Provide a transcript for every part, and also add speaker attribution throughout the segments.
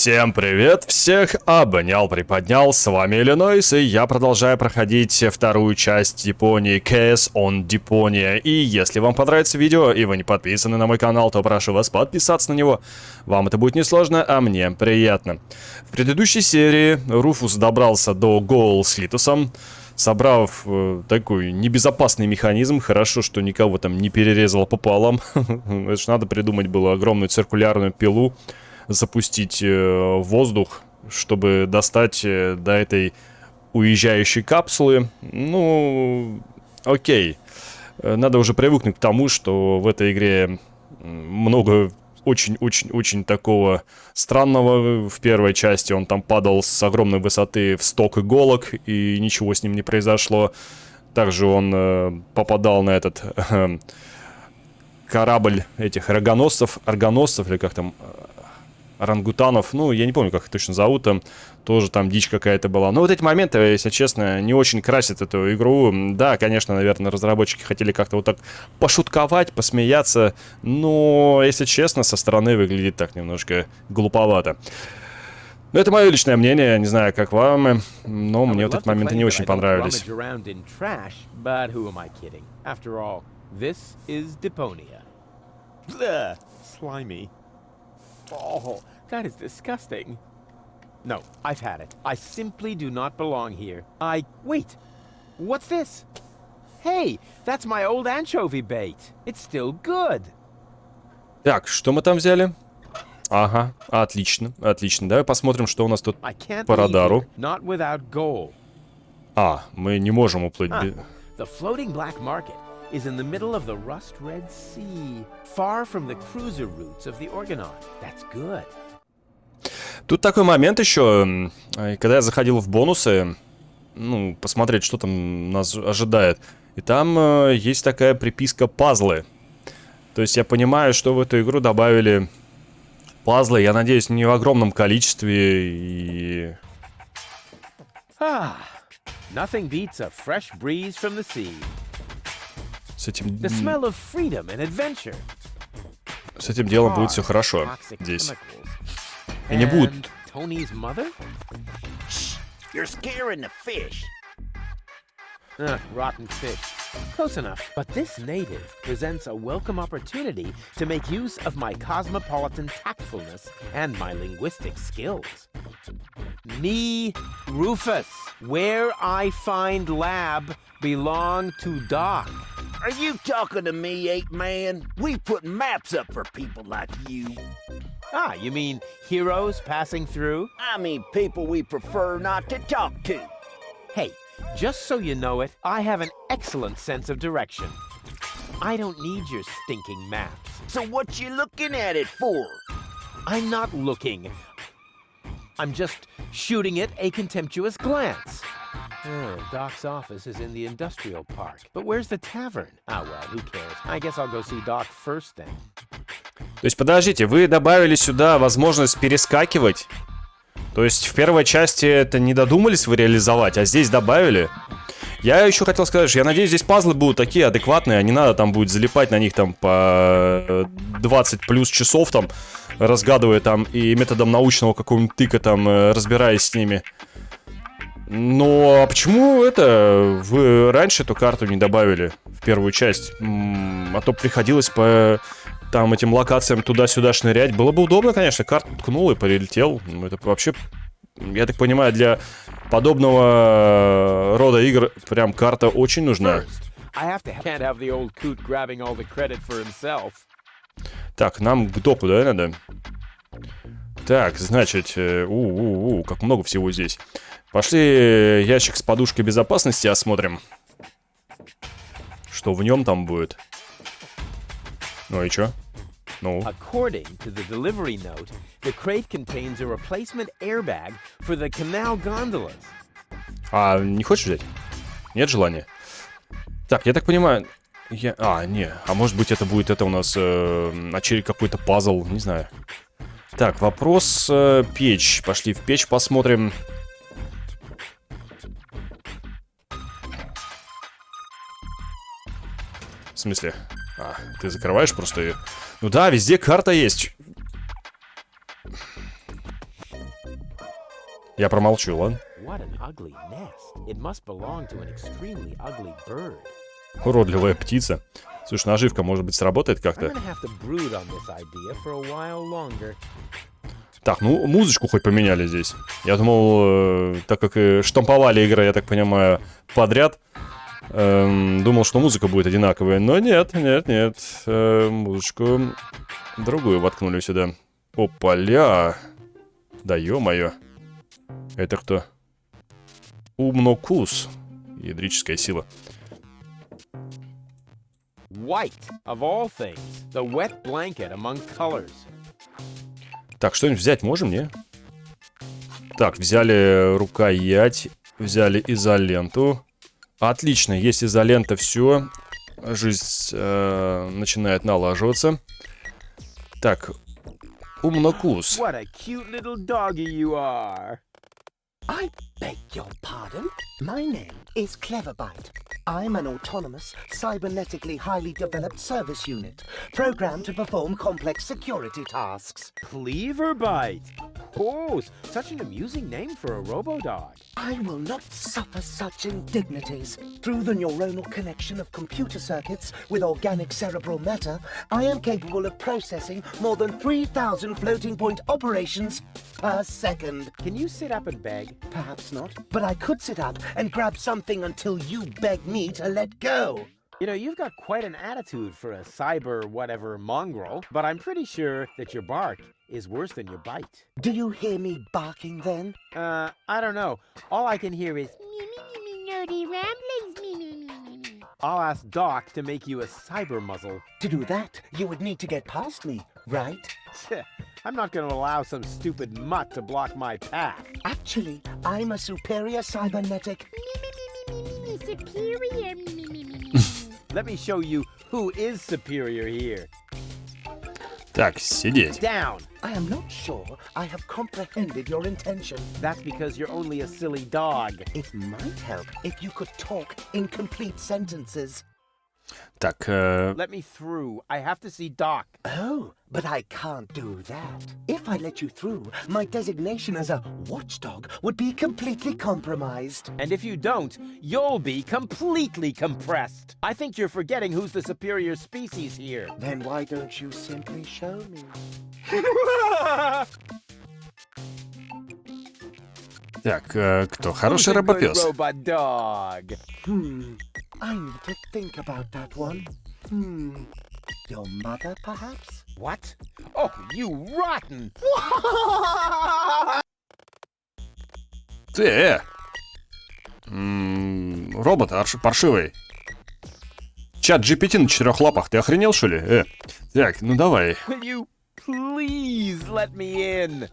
Speaker 1: Всем привет, всех обнял, приподнял, с вами Иллинойс, и я продолжаю проходить вторую часть Депонии, Chaos on Deponia. И если вам понравится видео, и вы не подписаны на мой канал, то прошу вас подписаться на него. Вам это будет несложно, а мне приятно. В предыдущей серии Руфус добрался до Гоул с Литусом, собрав такой небезопасный механизм. Хорошо, что никого там не перерезало пополам. Это ж надо придумать было огромную циркулярную пилу, запустить воздух, чтобы достать до этой уезжающей капсулы. Ну, окей. Надо уже привыкнуть к тому, что в этой игре много очень-очень-очень такого странного. В первой части он там падал с огромной высоты в сток иголок, и ничего с ним не произошло. Также он попадал на этот корабль этих рогоносцев, или как там... орангутанов, ну, я не помню, как их точно зовут, там тоже там дичь какая-то была. Но вот эти моменты, если честно, не очень красят эту игру. Да, конечно, наверное, разработчики хотели как-то вот так пошутковать, посмеяться, но, если честно, со стороны выглядит так немножко глуповато. Но это мое личное мнение, не знаю, как вам, но мне вот эти моменты не очень понравились.
Speaker 2: Oh, that is disgusting. No, I've had it. I simply do not belong here. Wait! What's this? Hey, that's my old anchovy bait. It's still good.
Speaker 1: Так, что мы там взяли? Ага, отлично, отлично. Давай посмотрим, что у нас тут по радару. А, мы не можем уплыть.
Speaker 2: The floating black market is in the middle of the rust-red sea, far from the cruiser routes of the Orgonaut. That's good.
Speaker 1: Тут такой момент еще, когда я заходил в бонусы, ну, посмотреть, что там нас ожидает. И там есть такая приписка пазлы. То есть я понимаю, что в эту игру добавили пазлы, я надеюсь, не в огромном количестве и...
Speaker 2: Nothing beats a fresh breeze from the sea.
Speaker 1: С этим делом будет все хорошо здесь. И не будет.
Speaker 2: Rotten fish. Close enough. But this native presents a welcome opportunity to make use of my cosmopolitan tactfulness and my linguistic skills. Me, Rufus, where I find lab belong to Doc.
Speaker 3: Are you talking to me, ape man? We put maps up for people like you.
Speaker 2: Ah, you mean heroes passing through?
Speaker 3: I mean people we prefer not to talk to.
Speaker 2: Hey, just so you know it, I have an excellent sense of direction. I don't need your stinking maps.
Speaker 3: So what you looking at it for?
Speaker 2: I'm not looking. I'm just shooting it a contemptuous glance. Doc's office is in the industrial park. But where's the tavern? Ah, well, who cares? I guess I'll go see Doc first then.
Speaker 1: То есть, подождите, вы добавили сюда возможность перескакивать? То есть, в первой части это не додумались вы реализовать, а здесь добавили? Я еще хотел сказать, что я надеюсь, здесь пазлы будут такие адекватные, а не надо там будет залипать на них там по 20 плюс часов там, разгадывая там и методом научного какого-нибудь тыка там, разбираясь с ними. Но а почему вы раньше эту карту не добавили в первую часть? А то приходилось по там этим локациям туда-сюда шнырять. Было бы удобно, конечно, карту ткнул и полетел. Ну, это вообще, я так понимаю, для подобного рода игр прям карта очень нужна. Так, нам к доку, да, надо? Так, значит, как много всего здесь. Пошли ящик с подушкой безопасности осмотрим. Что в нем там будет? Ну и чё? Ну.
Speaker 2: According to the delivery note, the crate contains a replacement airbag for the canal gondolas.
Speaker 1: А не хочешь взять? Нет желания? Так, я так понимаю... не. А может быть это будет у нас какой-то пазл, не знаю. Так, вопрос печь. Пошли в печь посмотрим. В смысле? Ты закрываешь просто ее? Ну да, везде карта есть. Я промолчу, ладно?
Speaker 2: What an ugly nest. It must belong to an extremely ugly bird.
Speaker 1: Уродливая птица. Слушай, наживка, может быть, сработает
Speaker 2: I'm
Speaker 1: как-то?
Speaker 2: gonna have to brood on this idea for a while longer.
Speaker 1: Так, ну, музычку хоть поменяли здесь. Я думал, так как штамповали игры, я так понимаю, подряд, думал, что музыка будет одинаковая. Но нет, нет, нет. Музычку другую воткнули сюда. Опаля. Да ё-моё. Это кто? Умнокус. Ядрическая сила.
Speaker 2: White, of all things. The wet blanket among colors.
Speaker 1: Так, что-нибудь взять можем, не? Так, взяли рукоять, взяли изоленту. Отлично, есть изолента, все. Жизнь начинает налаживаться. Так, умнокус.
Speaker 2: What a cute little doggy you are.
Speaker 4: I beg your pardon? My name is Cleverbite. I'm an autonomous, cybernetically highly developed service unit, programmed to perform complex security tasks.
Speaker 2: Cleaverbite. Oh, such an amusing name for a robo-dog.
Speaker 4: I will not suffer such indignities. Through the neuronal connection of computer circuits with organic cerebral matter, I am capable of processing more than 3,000 floating point operations per second.
Speaker 2: Can you sit up and beg?
Speaker 4: Perhaps not, but I could sit up and grab something until you beg me to let go.
Speaker 2: You know, you've got quite an attitude for a cyber whatever mongrel, but I'm pretty sure that your bark is worse than your bite.
Speaker 4: Do you hear me barking then?
Speaker 2: I don't know. All I can hear is
Speaker 5: Me, nerdy ramblings, me.
Speaker 2: I'll ask Doc to make you a cyber muzzle.
Speaker 4: To do that, you would need to get past me, right?
Speaker 2: I'm not going to allow some stupid mutt to block my path.
Speaker 4: Actually, I'm a superior cybernetic.
Speaker 5: Me, superior, me.
Speaker 2: Let me show you who is superior here.
Speaker 1: Так, сидеть.
Speaker 2: Down.
Speaker 4: I am not sure I have comprehended your intention.
Speaker 2: That's because you're only a silly dog.
Speaker 4: It might help if you could talk in complete sentences.
Speaker 1: Так,
Speaker 2: Let me through. I have to see Doc.
Speaker 4: Oh, but I can't do that. If I let you through, my designation as a watchdog would be completely compromised.
Speaker 2: And if you don't, you'll be completely compressed. I think you're forgetting who's the superior species here.
Speaker 4: Then why don't you simply show me?
Speaker 1: так, кто? Хороший
Speaker 2: Who's a good
Speaker 1: робопес.
Speaker 2: robot dog?
Speaker 4: I need to think about that one. Your mother, perhaps?
Speaker 2: What? Oh, you rotten!
Speaker 1: Ты, робот паршивый. Чат GPT на 4 лапах, ты охренел, что ли? Так, ну давай.
Speaker 2: Will you please let me in?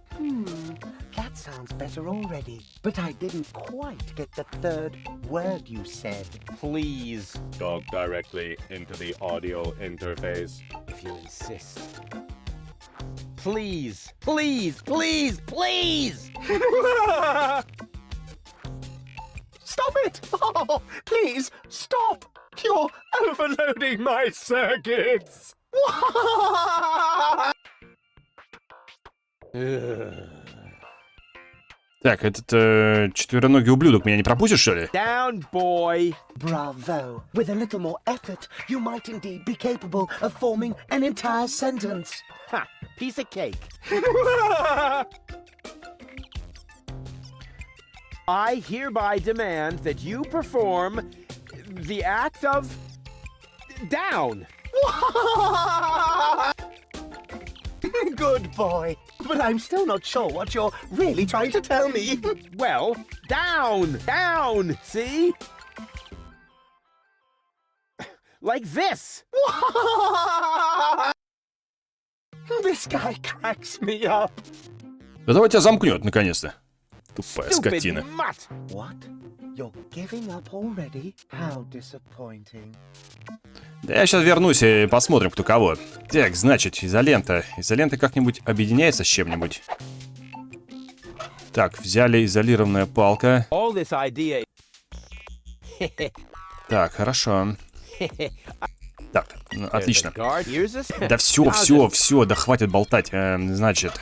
Speaker 4: That sounds better already. But I didn't quite get the third word you said.
Speaker 2: Please,
Speaker 6: Talk directly into the audio interface.
Speaker 2: if you insist. Please, please, please, please!
Speaker 4: Stop it! Oh, please, stop! You're overloading my circuits!
Speaker 1: Так, этот четвероногий ублюдок меня не пропустит, что ли?
Speaker 2: Down, boy!
Speaker 4: Bravo! With a little more effort, you might indeed be capable of forming an entire sentence.
Speaker 2: Ha! Piece of cake. I hereby demand that you perform the act of down.
Speaker 4: Good boy. But I'm still not sure what you're really trying to tell me.
Speaker 2: Well, down, down. See? Like this.
Speaker 4: This guy cracks me up.
Speaker 1: Да давай тебя замкнет, наконец-то. Тупая
Speaker 2: Stupid
Speaker 1: скотина.
Speaker 2: mutt.
Speaker 4: What? You're giving up already? How disappointing.
Speaker 1: Да я сейчас вернусь и посмотрим, кто кого. Так, значит, изолента. Изолента как-нибудь объединяется с чем-нибудь. Так, взяли изолированная палка.
Speaker 2: All this idea.
Speaker 1: Так, хорошо. Так, ну, отлично.
Speaker 2: Guard, here's this.
Speaker 1: Да все, да хватит болтать. Значит,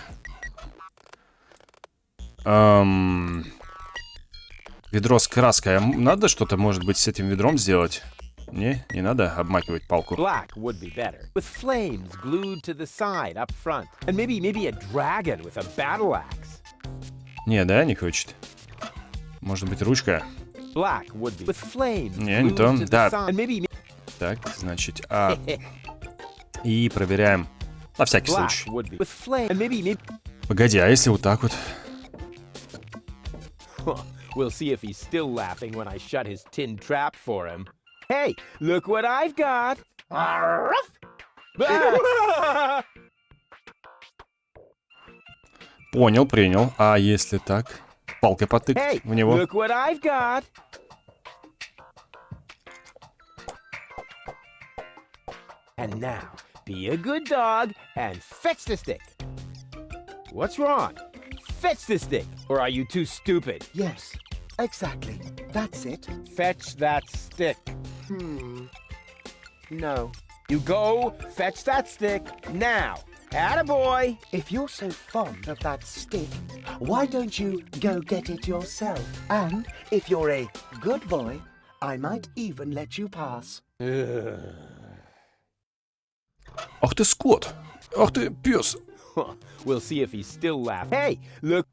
Speaker 1: Ведро с краской. Надо что-то, может быть, с этим ведром сделать? Не надо обмакивать палку.
Speaker 2: Black would be better, with flames glued to the side up front, and maybe a dragon with a battle axe.
Speaker 1: Не, да, не хочет. Может быть, ручка?
Speaker 2: Black would be with flames
Speaker 1: Не, не
Speaker 2: glued
Speaker 1: то.
Speaker 2: to the
Speaker 1: Да.
Speaker 2: side, and maybe
Speaker 1: Так, значит, И проверяем. На всякий
Speaker 2: black
Speaker 1: случай.
Speaker 2: would be with flame, and maybe
Speaker 1: Погоди, а если вот так вот?
Speaker 2: we'll see if he's still laughing when I shut his tin trap for him. Hey, look what I've got!
Speaker 1: Понял, принял. А если так? Палкой потык
Speaker 2: Hey,
Speaker 1: в него.
Speaker 2: look what I've got! And now, be a good dog and fetch the stick. What's wrong? Fetch the stick, or are you too stupid?
Speaker 4: Yes, exactly. That's it.
Speaker 2: Fetch that stick.
Speaker 4: No.
Speaker 2: You go fetch that stick now. Attaboy!
Speaker 4: If you're so fond of that stick, why don't you go get it yourself? And if you're a good boy, I might even let you pass.
Speaker 1: Ах ты скот! Ах ты пес!
Speaker 2: We'll see if he's still laughing. Hey, look.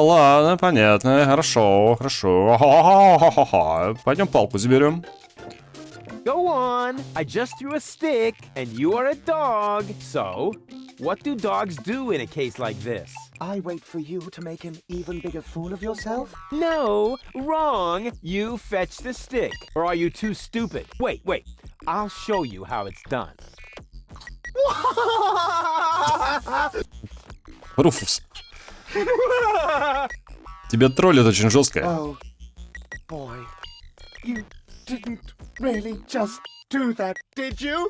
Speaker 1: Ладно, понятно, хорошо. Пойдем палку заберем.
Speaker 2: Go on. I just threw a stick, and you are a dog. So, what do dogs do in a case like this?
Speaker 4: I wait for you to make an even bigger fool of yourself?
Speaker 2: No, wrong. You fetch the stick. Or are you too stupid? Wait. I'll show you how it's done.
Speaker 1: Руфус. Тебя троллят очень жестко.
Speaker 4: Oh, boy. You didn't really just do that, did you?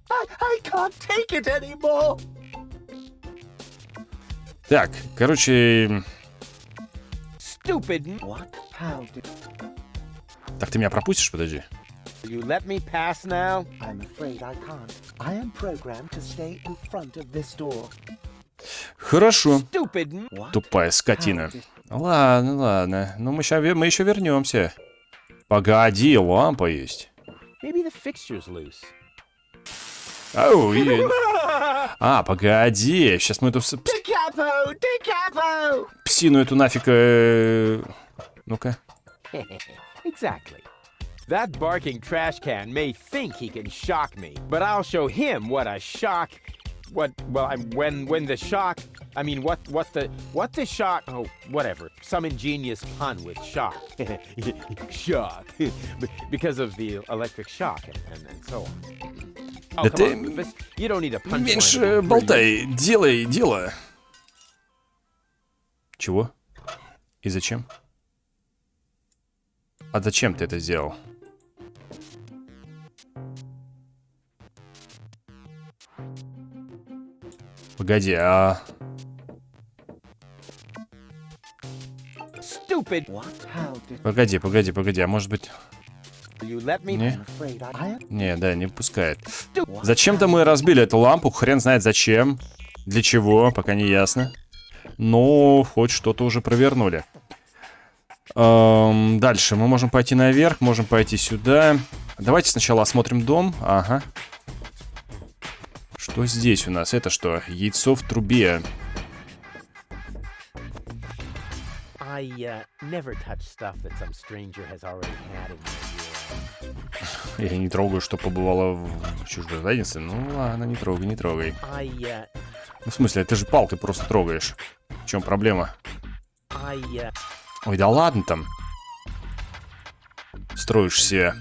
Speaker 4: I can't take it anymore.
Speaker 1: Так, короче...
Speaker 2: Stupid.
Speaker 4: What? How did...
Speaker 1: Так, ты меня пропустишь? Подожди.
Speaker 2: You let me pass now?
Speaker 4: I'm afraid I can't. I am programmed to stay in front of this door.
Speaker 1: Хорошо.
Speaker 2: Stupid.
Speaker 4: What?
Speaker 1: Тупая скотина. Ладно. Ну, мы еще вернемся. Погоди, лампа есть.
Speaker 2: Maybe the fixture's loose.
Speaker 1: Ау, погоди. Сейчас мы эту
Speaker 4: Decapo!
Speaker 1: псину эту нафиг... Ну-ка.
Speaker 2: Exactly. That barking trash can may think he can shock me, but I'll show him what a shock. When the shock. I mean, what the shock? Oh, whatever. Some ingenious pun with shock. Shock. Because of the electric shock and so on. Oh,
Speaker 1: Да
Speaker 2: come
Speaker 1: ты
Speaker 2: on, Rufus. You don't need a punchline.
Speaker 1: меньше болтай, делай дело. Чего? И зачем? А зачем ты это сделал? Погоди,
Speaker 2: Stupid.
Speaker 4: What? How did...
Speaker 1: Погоди, а может быть...
Speaker 2: You let me.
Speaker 1: Не?
Speaker 4: I'm afraid I...
Speaker 1: Не, да, не пускает. Зачем-то мы разбили эту лампу, хрен знает зачем. Для чего, пока не ясно. Но хоть что-то уже провернули. Дальше мы можем пойти наверх, можем пойти сюда. Давайте сначала осмотрим дом. Ага. Что здесь у нас? Это что? Яйцо в трубе.
Speaker 2: I never touch stuff that some stranger has already had in my
Speaker 1: Я не трогаю, что побывало в чужой заднице. Ну ладно, не трогай.
Speaker 2: I
Speaker 1: Ну в смысле, ты же палкой просто трогаешь. В чем проблема? Ой, да ладно там. Строишь себе.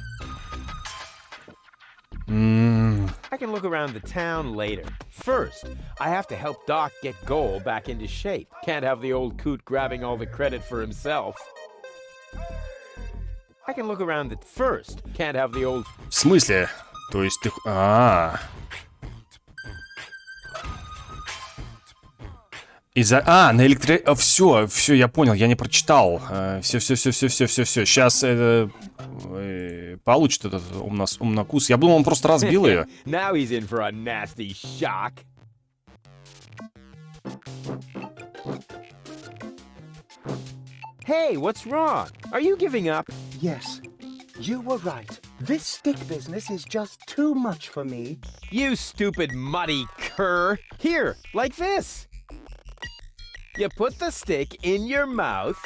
Speaker 2: I can look around the town later. First, I have to help Doc get Goal back into shape. Can't have the old coot grabbing all the credit for himself. I can look around the first. Can't have the old...
Speaker 1: В смысле? То есть ты... на Все, я понял, я не прочитал. Все. Сейчас получит этот умнокус. Я думал, он просто разбил ее.
Speaker 2: Now he's in for a nasty shock. Hey, what's wrong? Are you giving up?
Speaker 4: Yes, you were right. This stick business is just too much for me.
Speaker 2: You stupid muddy cur. Here, like this. You put the stick in your mouth.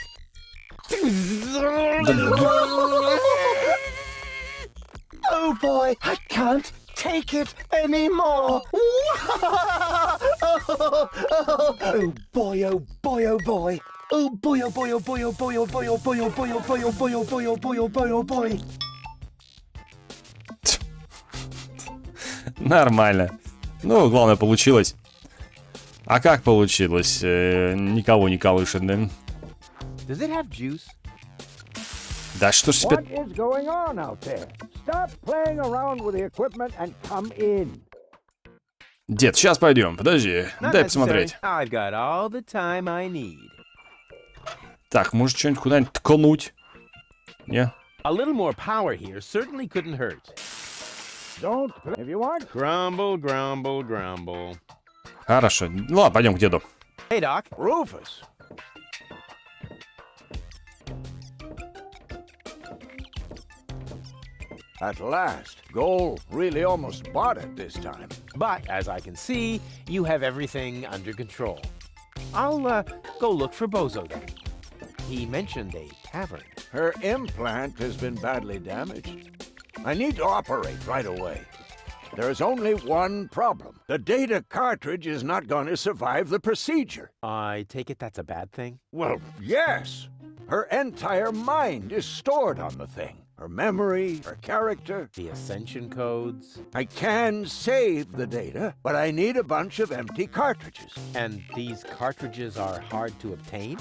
Speaker 4: Oh boy, I can't take it anymore. Oh boy, oh boy, oh boy. Oh boy, oh boy, oh boy, oh boy, oh boy, oh boy, oh boy, oh boy, oh boy, oh boy, oh boy, oh boy, oh boy.
Speaker 1: Нормально. Ну, главное, получилось. А как получилось? Никого не колышет, да?
Speaker 2: Does it have juice?
Speaker 1: Да что ж
Speaker 7: What
Speaker 1: тебе...
Speaker 7: is going on out there? Stop playing around with the equipment and come in.
Speaker 1: Дед, сейчас пойдем. Подожди,
Speaker 2: Not
Speaker 1: дай
Speaker 2: necessary.
Speaker 1: посмотреть.
Speaker 2: I've got all the time I need.
Speaker 1: Так, может что-нибудь куда-нибудь ткнуть? Не?
Speaker 2: A little more power here certainly couldn't hurt.
Speaker 7: Don't, if you want.
Speaker 2: Grumble, grumble, grumble.
Speaker 1: Хорошо. Ну ладно, пойдем к деду.
Speaker 2: Hey, Doc.
Speaker 3: Rufus. At last, Goal really almost bought it this time.
Speaker 2: But, as I can see, you have everything under control. I'll, go look for Bozo then. He mentioned a tavern.
Speaker 3: Her implant has been badly damaged. I need to operate right away. There's only one problem. The data cartridge is not going to survive the procedure.
Speaker 2: I take it that's a bad thing?
Speaker 3: Well, yes. Her entire mind is stored on the thing. Her memory, her character.
Speaker 2: The ascension codes?
Speaker 3: I can save the data, but I need a bunch of empty cartridges.
Speaker 2: And these cartridges are hard to obtain?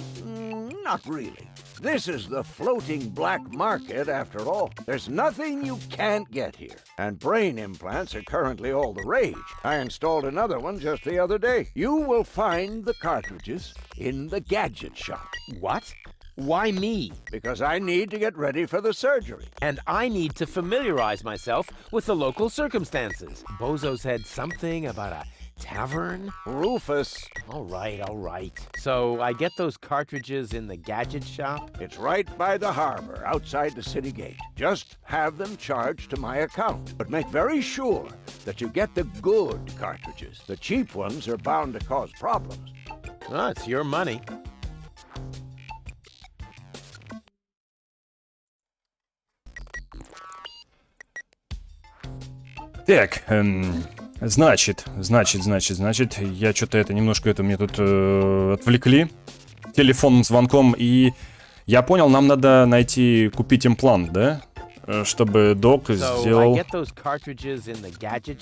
Speaker 3: Not really. This is the floating black market after all. There's nothing you can't get here. And brain implants are currently all the rage. I installed another one just the other day. You will find the cartridges in the gadget shop.
Speaker 2: What? Why me?
Speaker 3: Because I need to get ready for the surgery.
Speaker 2: And I need to familiarize myself with the local circumstances. Bozo said something about a tavern?
Speaker 3: Rufus,
Speaker 2: All right, all right. So I get those cartridges in the gadget shop?
Speaker 3: it's right by the harbor outside the city gate. Just have them charged to my account. But make very sure that you get the good cartridges. The cheap ones are bound to cause problems.
Speaker 2: Oh, it's your money.
Speaker 1: Так, значит, я что-то это немножко это мне тут отвлекли телефонным звонком, и я понял, нам надо найти, купить имплант, да? Чтобы док сделал...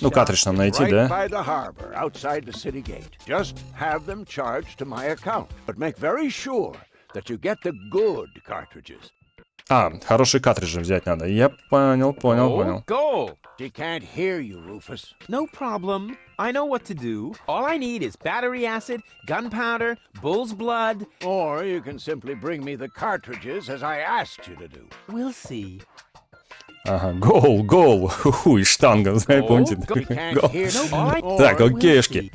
Speaker 1: Ну, картридж нам найти, да?
Speaker 3: Right by the harbor outside the city gate. Just have them charged to my account. But make very sure that you get the good cartridges.
Speaker 1: А, хорошие картриджи взять надо. Я понял.
Speaker 2: Go!
Speaker 3: She can't hear you, Rufus.
Speaker 2: No problem. I know what to do. All I need is battery acid, gunpowder, bull's blood.
Speaker 3: Or you can simply bring me the cartridges as I asked you to do.
Speaker 2: We'll see.
Speaker 1: Ага, гол, ху-ху, и штанга, знаете, помните?
Speaker 3: She can't
Speaker 1: Гол.
Speaker 3: hear you.
Speaker 2: All right.
Speaker 1: Так,
Speaker 2: We'll
Speaker 1: окейшки.
Speaker 2: see.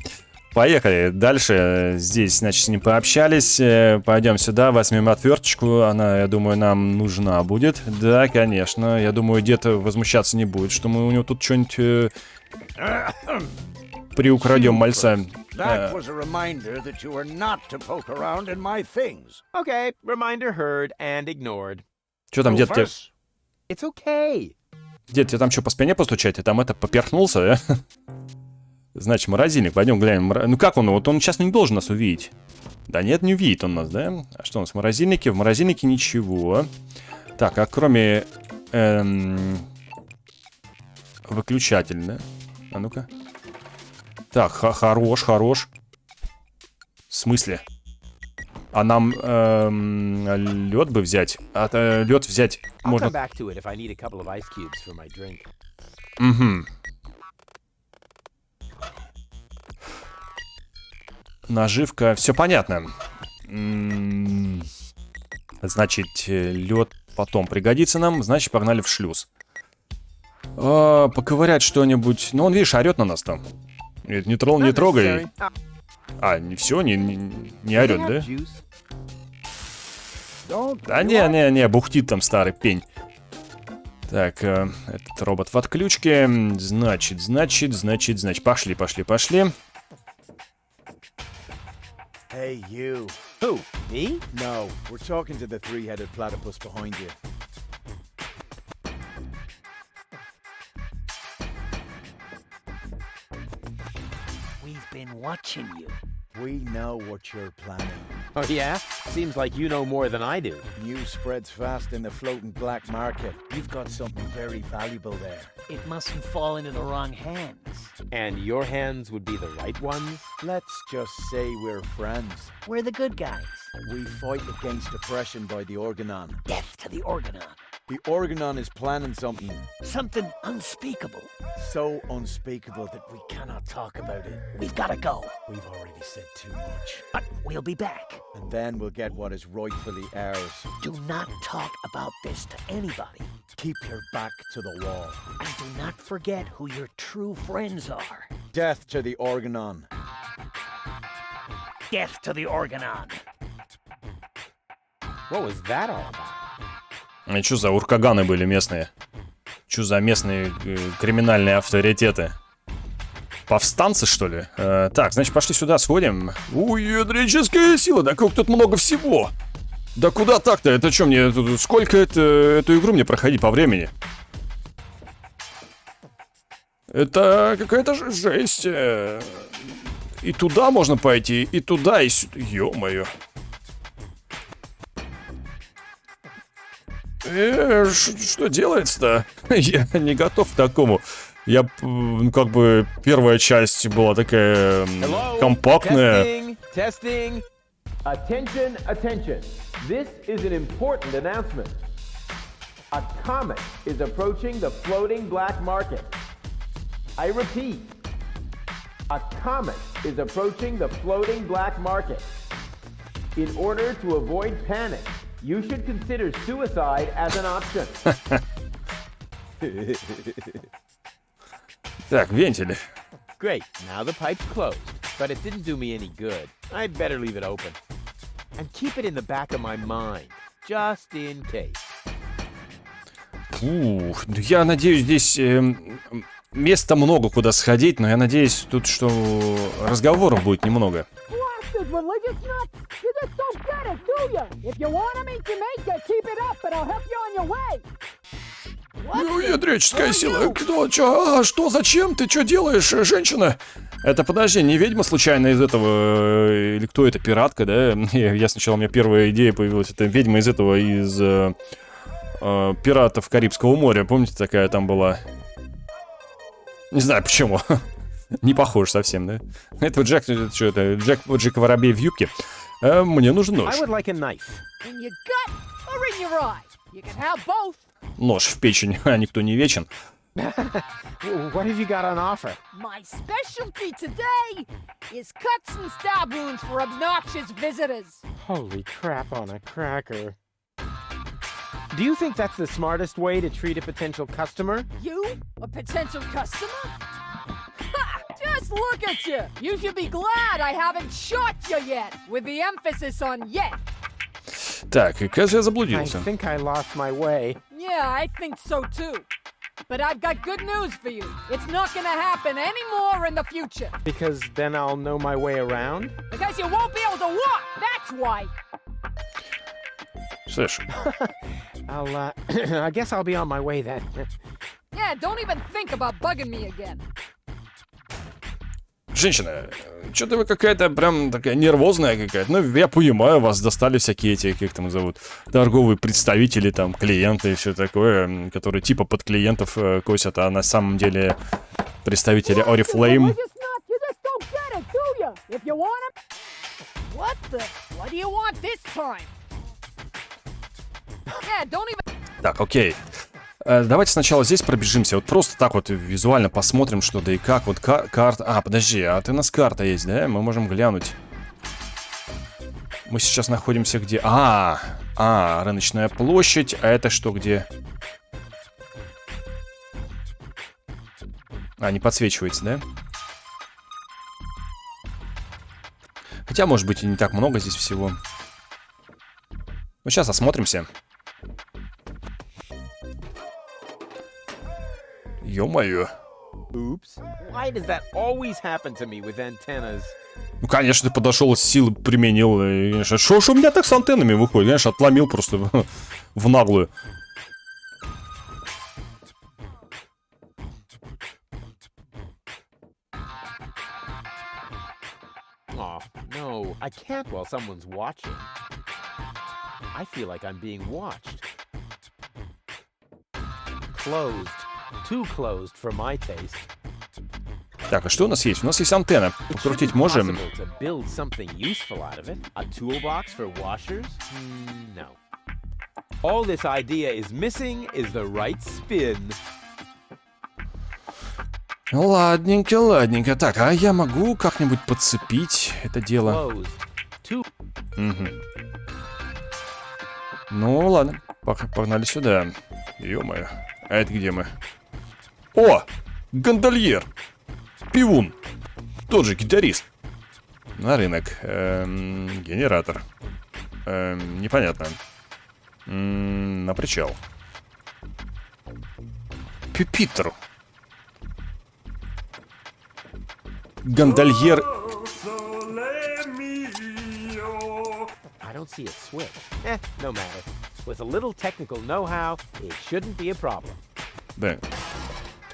Speaker 1: Поехали. Дальше здесь, значит, с ним пообщались. Пойдем сюда, возьмем отверточку. Она, я думаю, нам нужна будет. Да, конечно. Я думаю, дед возмущаться не будет, что мы у него тут что-нибудь приукрадем мальца.
Speaker 3: That was a reminder that you were not to poke around in my things.
Speaker 2: Okay, reminder heard and ignored.
Speaker 1: Что там, дед, тебе...
Speaker 3: Rufus,
Speaker 2: It's okay.
Speaker 1: Дед, тебе там что, по спине постучать? Ты там это, поперхнулся, да? Значит, морозильник, пойдем глянем. Ну как он? Вот он сейчас не должен нас увидеть. Да нет, не увидит он нас, да? А что у нас в морозильнике? В морозильнике ничего. Так, а кроме... выключатель, да? А ну-ка. Так, хорош. В смысле? А нам лед бы взять? Лед взять
Speaker 2: I'll
Speaker 1: можно...
Speaker 2: come back to it if I need a couple of ice cubes for my drink.
Speaker 1: Угу. Наживка, все понятно. Значит, лед потом пригодится нам. Значит, погнали в шлюз. Поковырять что-нибудь. Ну, он, видишь, орет на нас там. Нет, не трогай. Не все, не орет, да? Да не, бухтит там старый пень. Так, этот робот в отключке. Значит. Пошли.
Speaker 8: Hey, you.
Speaker 2: Who? Me?
Speaker 8: No, we're talking to the three-headed platypus behind you.
Speaker 4: We've been watching you.
Speaker 8: We know what you're planning.
Speaker 2: Oh, yeah? Seems like you know more than I do.
Speaker 8: News spreads fast in the floating black market. You've got something very valuable there.
Speaker 4: It mustn't fall into the wrong hands.
Speaker 2: And your hands would be the right ones?
Speaker 8: Let's just say we're friends.
Speaker 4: We're the good guys.
Speaker 8: We fight against oppression by the Organon.
Speaker 4: Death to the Organon.
Speaker 8: The Organon is planning something
Speaker 4: Something unspeakable.
Speaker 8: so unspeakable that we cannot talk about it.
Speaker 4: We've got to go.
Speaker 8: We've already said too much.
Speaker 4: But we'll be back.
Speaker 8: And then we'll get what is rightfully ours.
Speaker 4: Do not talk about this to anybody.
Speaker 8: Keep your back to the wall.
Speaker 4: And do not forget who your true friends are.
Speaker 8: Death to the Organon.
Speaker 4: Death to the Organon.
Speaker 2: What was that all about?
Speaker 1: А что за уркаганы были местные? Что за местные криминальные авторитеты? Повстанцы, что ли? Так, значит, пошли сюда, сходим. Ядрическая сила, да как тут много всего. Да куда так-то? Это что мне, сколько эту игру мне проходить по времени? Это какая-то жесть. И туда можно пойти, и туда, и сюда. Ё-моё. Что делается-то? Я не готов к такому. Я, как бы, первая часть была такая компактная.
Speaker 2: Testing. Attention. This is an important announcement. A comet is approaching the floating black market. I repeat. A comet is approaching the floating black market. In order to avoid panic, you should consider suicide as an option.
Speaker 1: Так, вентили.
Speaker 2: Great, now the pipe's closed, but it didn't do me any good. I'd better leave it open. And keep it in the back of my mind, just in case.
Speaker 1: Я надеюсь, здесь места много, куда сходить, но я надеюсь, тут что разговоров будет немного. Ядрическая сила. Кто? Чё? Что? Зачем? Ты что делаешь, женщина? Это, подожди, не ведьма случайно из этого... Или кто это, пиратка, да? Я сначала, у меня первая идея появилась. Это ведьма из этого, из пиратов Карибского моря. Помните, такая там была? Не знаю, почему. Не похож совсем, да? Это Джек, что это? Джек Воробей в юбке. Мне нужен нож. Нож в печень, а никто не вечен.
Speaker 2: What have you got on offer?
Speaker 9: My specialty today is cuts and stab wounds for obnoxious visitors.
Speaker 2: Holy crap on a cracker. Do you think that's the smartest way to treat a potential customer?
Speaker 9: You? A potential customer? Ha! Just look at you! You should be glad I haven't shot you yet, with the emphasis on yet.
Speaker 1: Так, и кажется, я
Speaker 2: I
Speaker 1: заблудился.
Speaker 2: think I lost my way.
Speaker 9: Yeah, I think so too. But I've got good news for you. It's not gonna happen anymore in the future.
Speaker 2: Because then I'll know my way around?
Speaker 9: Because you won't be able to walk, that's why.
Speaker 1: Слышь,
Speaker 2: I guess I'll be on my way then.
Speaker 9: Yeah, don't even think about bugging me again.
Speaker 1: женщина, что-то вы какая-то прям такая нервозная какая-то. Ну, я понимаю, вас достали всякие эти, как там зовут, торговые представители, там, клиенты и все такое, которые типа под клиентов косят, а на самом деле представители Oriflame. Так, окей. Давайте сначала здесь пробежимся. Вот просто так вот визуально посмотрим, что да и как. Вот карта... А, подожди, а ты у нас карта есть, да? Мы можем глянуть. Мы сейчас находимся где? А, рыночная площадь. А это что, где? А, не подсвечивается, да? Хотя, может быть, и не так много здесь всего. Ну, сейчас осмотримся. Ё-моё.
Speaker 2: Oops. Why does that always happen to me with antennas?
Speaker 1: Ну, конечно, ты подошел, силы применил. И, конечно, что у меня так с антеннами выходит? Конечно, отломил просто в наглую.
Speaker 2: Oh, no, I can't while someone's watching. I feel like I'm being watched. Closed. Too closed for my taste.
Speaker 1: Так, а что у нас есть? У нас есть антенна. Покрутить можем?
Speaker 2: To build something useful out of it. A toolbox for washers? No. All this idea is missing is the right spin.
Speaker 1: Ладненько, ладненько. Так, а я могу как-нибудь подцепить это дело? Угу. Ну, ладно. Погнали сюда. Ё-моё. А это где мы? О! Гондольер! Пивун! Тот же гитарист. На рынок. Генератор. Непонятно. На причал. Пюпитр. Гондольер.
Speaker 2: I don't see a switch. No matter. With a little technical know-how, it shouldn't be a problem.
Speaker 1: Да.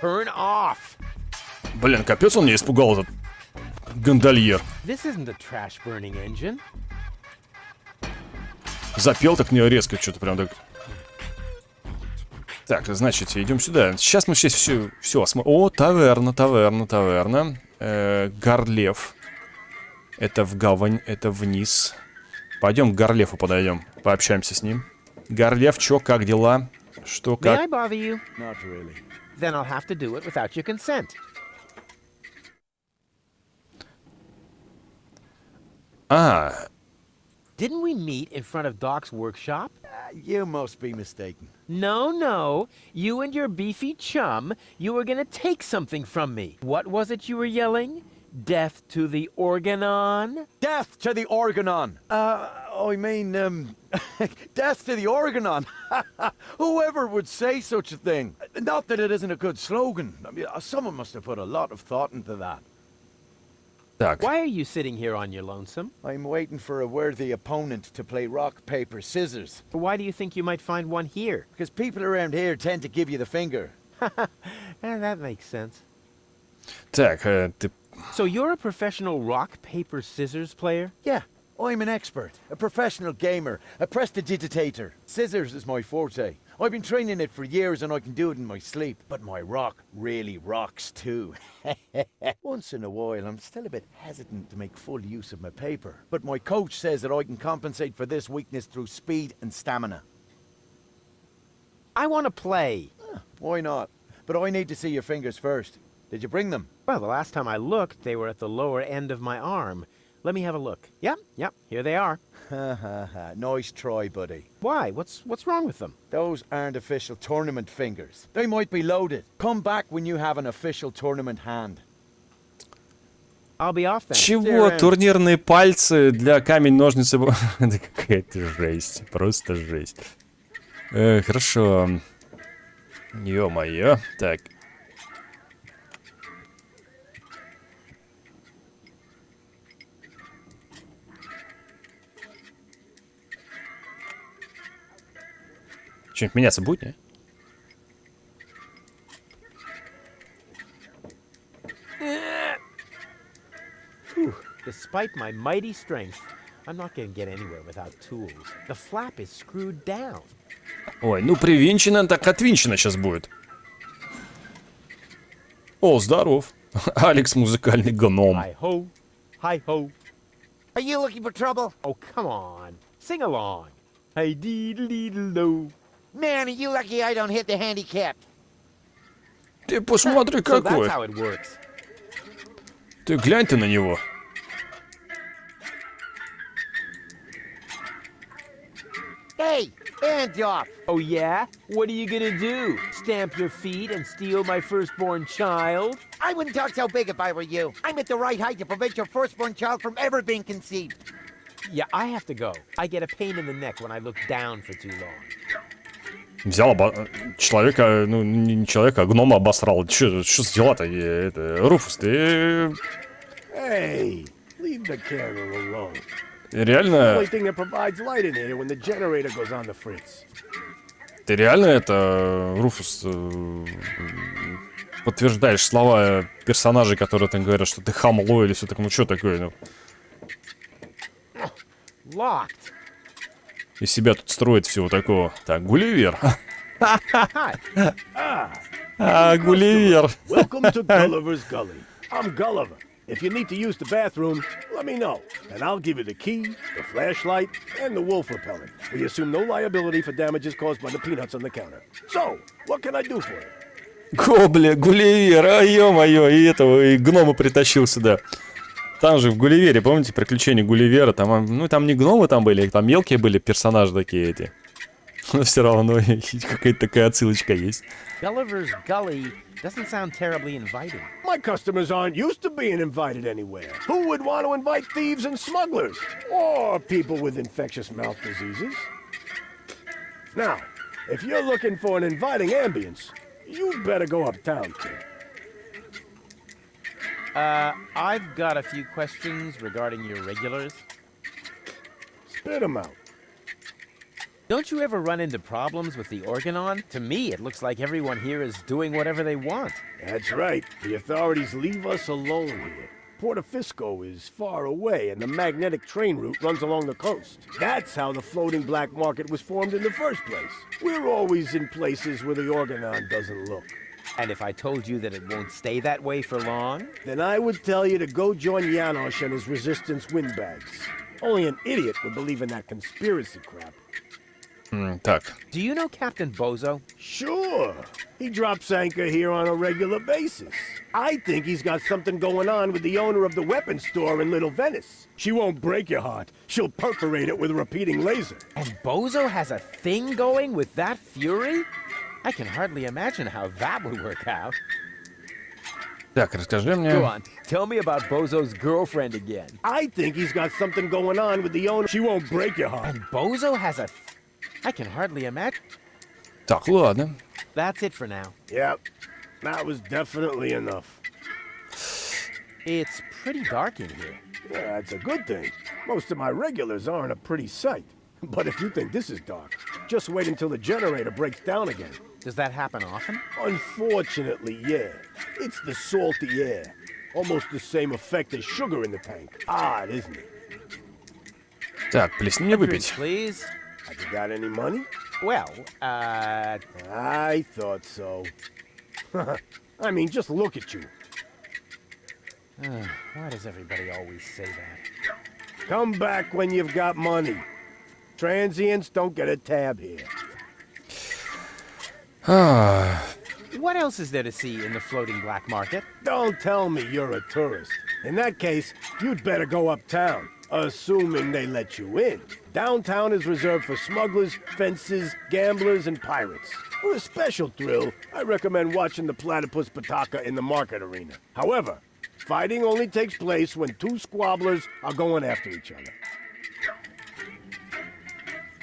Speaker 2: Turn off.
Speaker 1: Блин, капец, он меня испугал, этот гондольер.
Speaker 2: This isn't a trash burning engine.
Speaker 1: Запел так мне резко, что-то прям так. Так, значит, идем сюда. Сейчас мы здесь все осмотрим. О, таверна. Горлев. Это в гавань, это вниз. Пойдем к Горлеву подойдем, пообщаемся с ним. Горлев, чё, как дела? Что, как?
Speaker 2: May I bother you?
Speaker 8: Not really.
Speaker 2: Then I'll have to do it without your consent. Didn't we meet in front of Doc's workshop?
Speaker 8: You must be mistaken.
Speaker 2: No. You and your beefy chum, you were gonna take something from me. What was it you were yelling? Death to the organon?
Speaker 8: Death to the organon! I mean, death to the organon! Whoever would say such a thing? Not that it isn't a good slogan. I mean, someone must have put a lot of thought into that.
Speaker 1: Так.
Speaker 2: Why are you sitting here on your lonesome?
Speaker 8: I'm waiting for a worthy opponent to play rock, paper, scissors.
Speaker 2: Why do you think you might find one here?
Speaker 8: Because people around here tend to give you the finger.
Speaker 2: That makes sense.
Speaker 1: Так, ты...
Speaker 2: So you're a professional rock, paper, scissors player?
Speaker 8: Yeah, I'm an expert, a professional gamer, a prestidigitator. Scissors is my forte. I've been training it for years and I can do it in my sleep. But my rock really rocks too. Once in a while, I'm still a bit hesitant to make full use of my paper. But my coach says that I can compensate for this weakness through speed and stamina.
Speaker 2: I want to play.
Speaker 8: Why not? But I need to see your fingers first. Did you bring them?
Speaker 2: Well, the last time I looked, they were at the lower end of my arm. Let me have a look. Yep, here they are.
Speaker 8: Nice try, buddy.
Speaker 2: Why? What's wrong with them?
Speaker 8: Those aren't official tournament fingers. They might be loaded. Come back when you have an official tournament hand.
Speaker 2: I'll be off then.
Speaker 1: Чего? Турнирные пальцы для камень-ножницы... Это какая-то жесть. Просто жесть. Хорошо. Ё-моё. Так. Что-нибудь меняться будет, не?
Speaker 2: Despite my mighty strength, I'm not going to get anywhere without tools. The flap is screwed down.
Speaker 1: Ой, ну привинчено, так отвинчено сейчас будет. О, здоров. Алекс, музыкальный гном.
Speaker 2: Hi-ho, hi-ho.
Speaker 4: Are you looking for trouble?
Speaker 2: Oh, come on. Sing along. Hi-dee-dee-dee-do.
Speaker 4: Man, are you lucky I don't hit the handicap.
Speaker 1: Ты посмотри,
Speaker 2: So that's
Speaker 1: какой.
Speaker 2: how it works.
Speaker 1: Ты глянь ты на него.
Speaker 4: Hey,
Speaker 2: Hands off! Oh yeah? What are you gonna do? Stamp your feet and steal my firstborn child?
Speaker 10: I wouldn't talk so big if I were you. I'm at the right height to prevent your firstborn child from ever being conceived.
Speaker 2: Yeah, I have to go. I get a pain in the neck when I look down for too long.
Speaker 1: Взял человека, ну не человека, а гнома обосрал. Что за дела-то? Руфус, ты...
Speaker 7: Hey, leave the candle alone.
Speaker 1: Реально...
Speaker 7: Only thing that provides light in here when the generator goes on the fritz.
Speaker 1: Ты реально это, Руфус, подтверждаешь слова персонажей, которые там говорят, что ты хамло или все такое, ну что такое, ну?
Speaker 2: Locked.
Speaker 1: Из себя тут строит всего такого. Так, Гулливер. Гулливер.
Speaker 7: Welcome to Gulliver's Gully. I'm Gulliver. If you need to use the bathroom, let me know, and I'll give you the key, the flashlight, and the wolf repellent. We assume no liability for damages caused by the peanuts on the counter. So, what can I do for you?
Speaker 1: Гулливер, ё-моё, и этого, и гнома притащил сюда. Там же в Гулливере, помните, приключения Гулливера, там, ну там не гномы там были, там мелкие были персонажи такие эти. Но все равно какая-то такая отсылочка есть.
Speaker 2: Gulliver's Gully doesn't sound terribly inviting.
Speaker 7: My customers aren't used to being invited anywhere. Who would want to invite thieves and smugglers? Or people with infectious mouth diseases? Now, if you're looking for an inviting ambience, you better go uptown, kid.
Speaker 2: I've got a few questions regarding your regulars.
Speaker 7: Spit them out.
Speaker 2: Don't you ever run into problems with the organon? To me, it looks like everyone here is doing whatever they want.
Speaker 7: That's right. The authorities leave us alone here. Portofisco is far away, and the magnetic train route runs along the coast. That's how the floating black market was formed in the first place. We're always in places where the organon doesn't look.
Speaker 2: And if I told you that it won't stay that way for long?
Speaker 7: Then I would tell you to go join Janosch and his resistance windbags. Only an idiot would believe in that conspiracy crap.
Speaker 1: Так.
Speaker 2: Do you know Captain Bozo?
Speaker 7: Sure. He drops anchor here on a regular basis. I think he's got something going on with the owner of the weapons store in Little Venice. She won't break your heart. She'll perforate it with a repeating laser.
Speaker 2: And Bozo has a thing going with that fury? I can hardly imagine how that would work out.
Speaker 1: Так, расскажи мне.
Speaker 2: Go on, tell me about Bozo's girlfriend again.
Speaker 7: I think he's got something going on with the owner. She won't break your heart.
Speaker 2: And Bozo has a... I can hardly imagine.
Speaker 1: Так, ладно.
Speaker 2: That's it for now.
Speaker 7: Yep, that was definitely enough.
Speaker 2: It's pretty dark in here.
Speaker 7: Yeah, that's a good thing. Most of my regulars aren't a pretty sight. But if you think this is dark, just wait until the generator breaks down again.
Speaker 2: Does that happen often?
Speaker 7: Unfortunately, yeah. It's the salty air. Almost the same effect as sugar in the tank. Odd, isn't it?
Speaker 1: Так, плесни мне выпить.
Speaker 2: Please.
Speaker 7: Have you got any money?
Speaker 2: Well,
Speaker 7: I thought so. I mean, just look at you.
Speaker 2: Why does everybody always say that?
Speaker 7: Come back when you've got money. Transients don't get a tab here.
Speaker 2: What else is there to see in the floating black market?
Speaker 7: Don't tell me you're a tourist. In that case, you'd better go uptown, assuming they let you in. Downtown is reserved for smugglers, fences, gamblers, and pirates. For a special thrill, I recommend watching the platypus Pataka in the market arena. However, fighting only takes place when two squabblers are going after each other.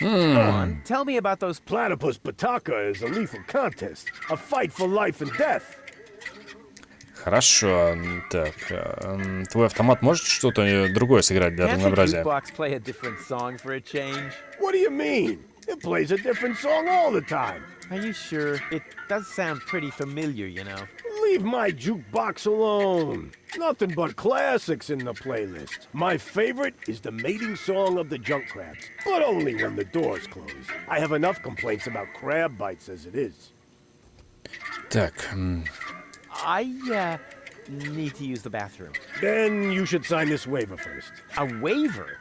Speaker 2: Go on, tell me about those...
Speaker 7: Platypus Pataka is a lethal contest, a fight for life and death.
Speaker 1: Хорошо. Так, твой автомат может что-то другое сыграть для разнообразия?
Speaker 2: Can't the jukebox play a different song for a change?
Speaker 7: What do you mean? It plays a different song all the time.
Speaker 2: Are you sure? It does sound pretty familiar, you know.
Speaker 7: Leave my jukebox alone. Nothing but classics in the playlist. My favorite is the mating song of the junk crabs, but only when the doors close. I have enough complaints about crab bites as it is.
Speaker 1: Так.
Speaker 2: I need to use the bathroom.
Speaker 7: Then you should sign this waiver first.
Speaker 2: A waiver?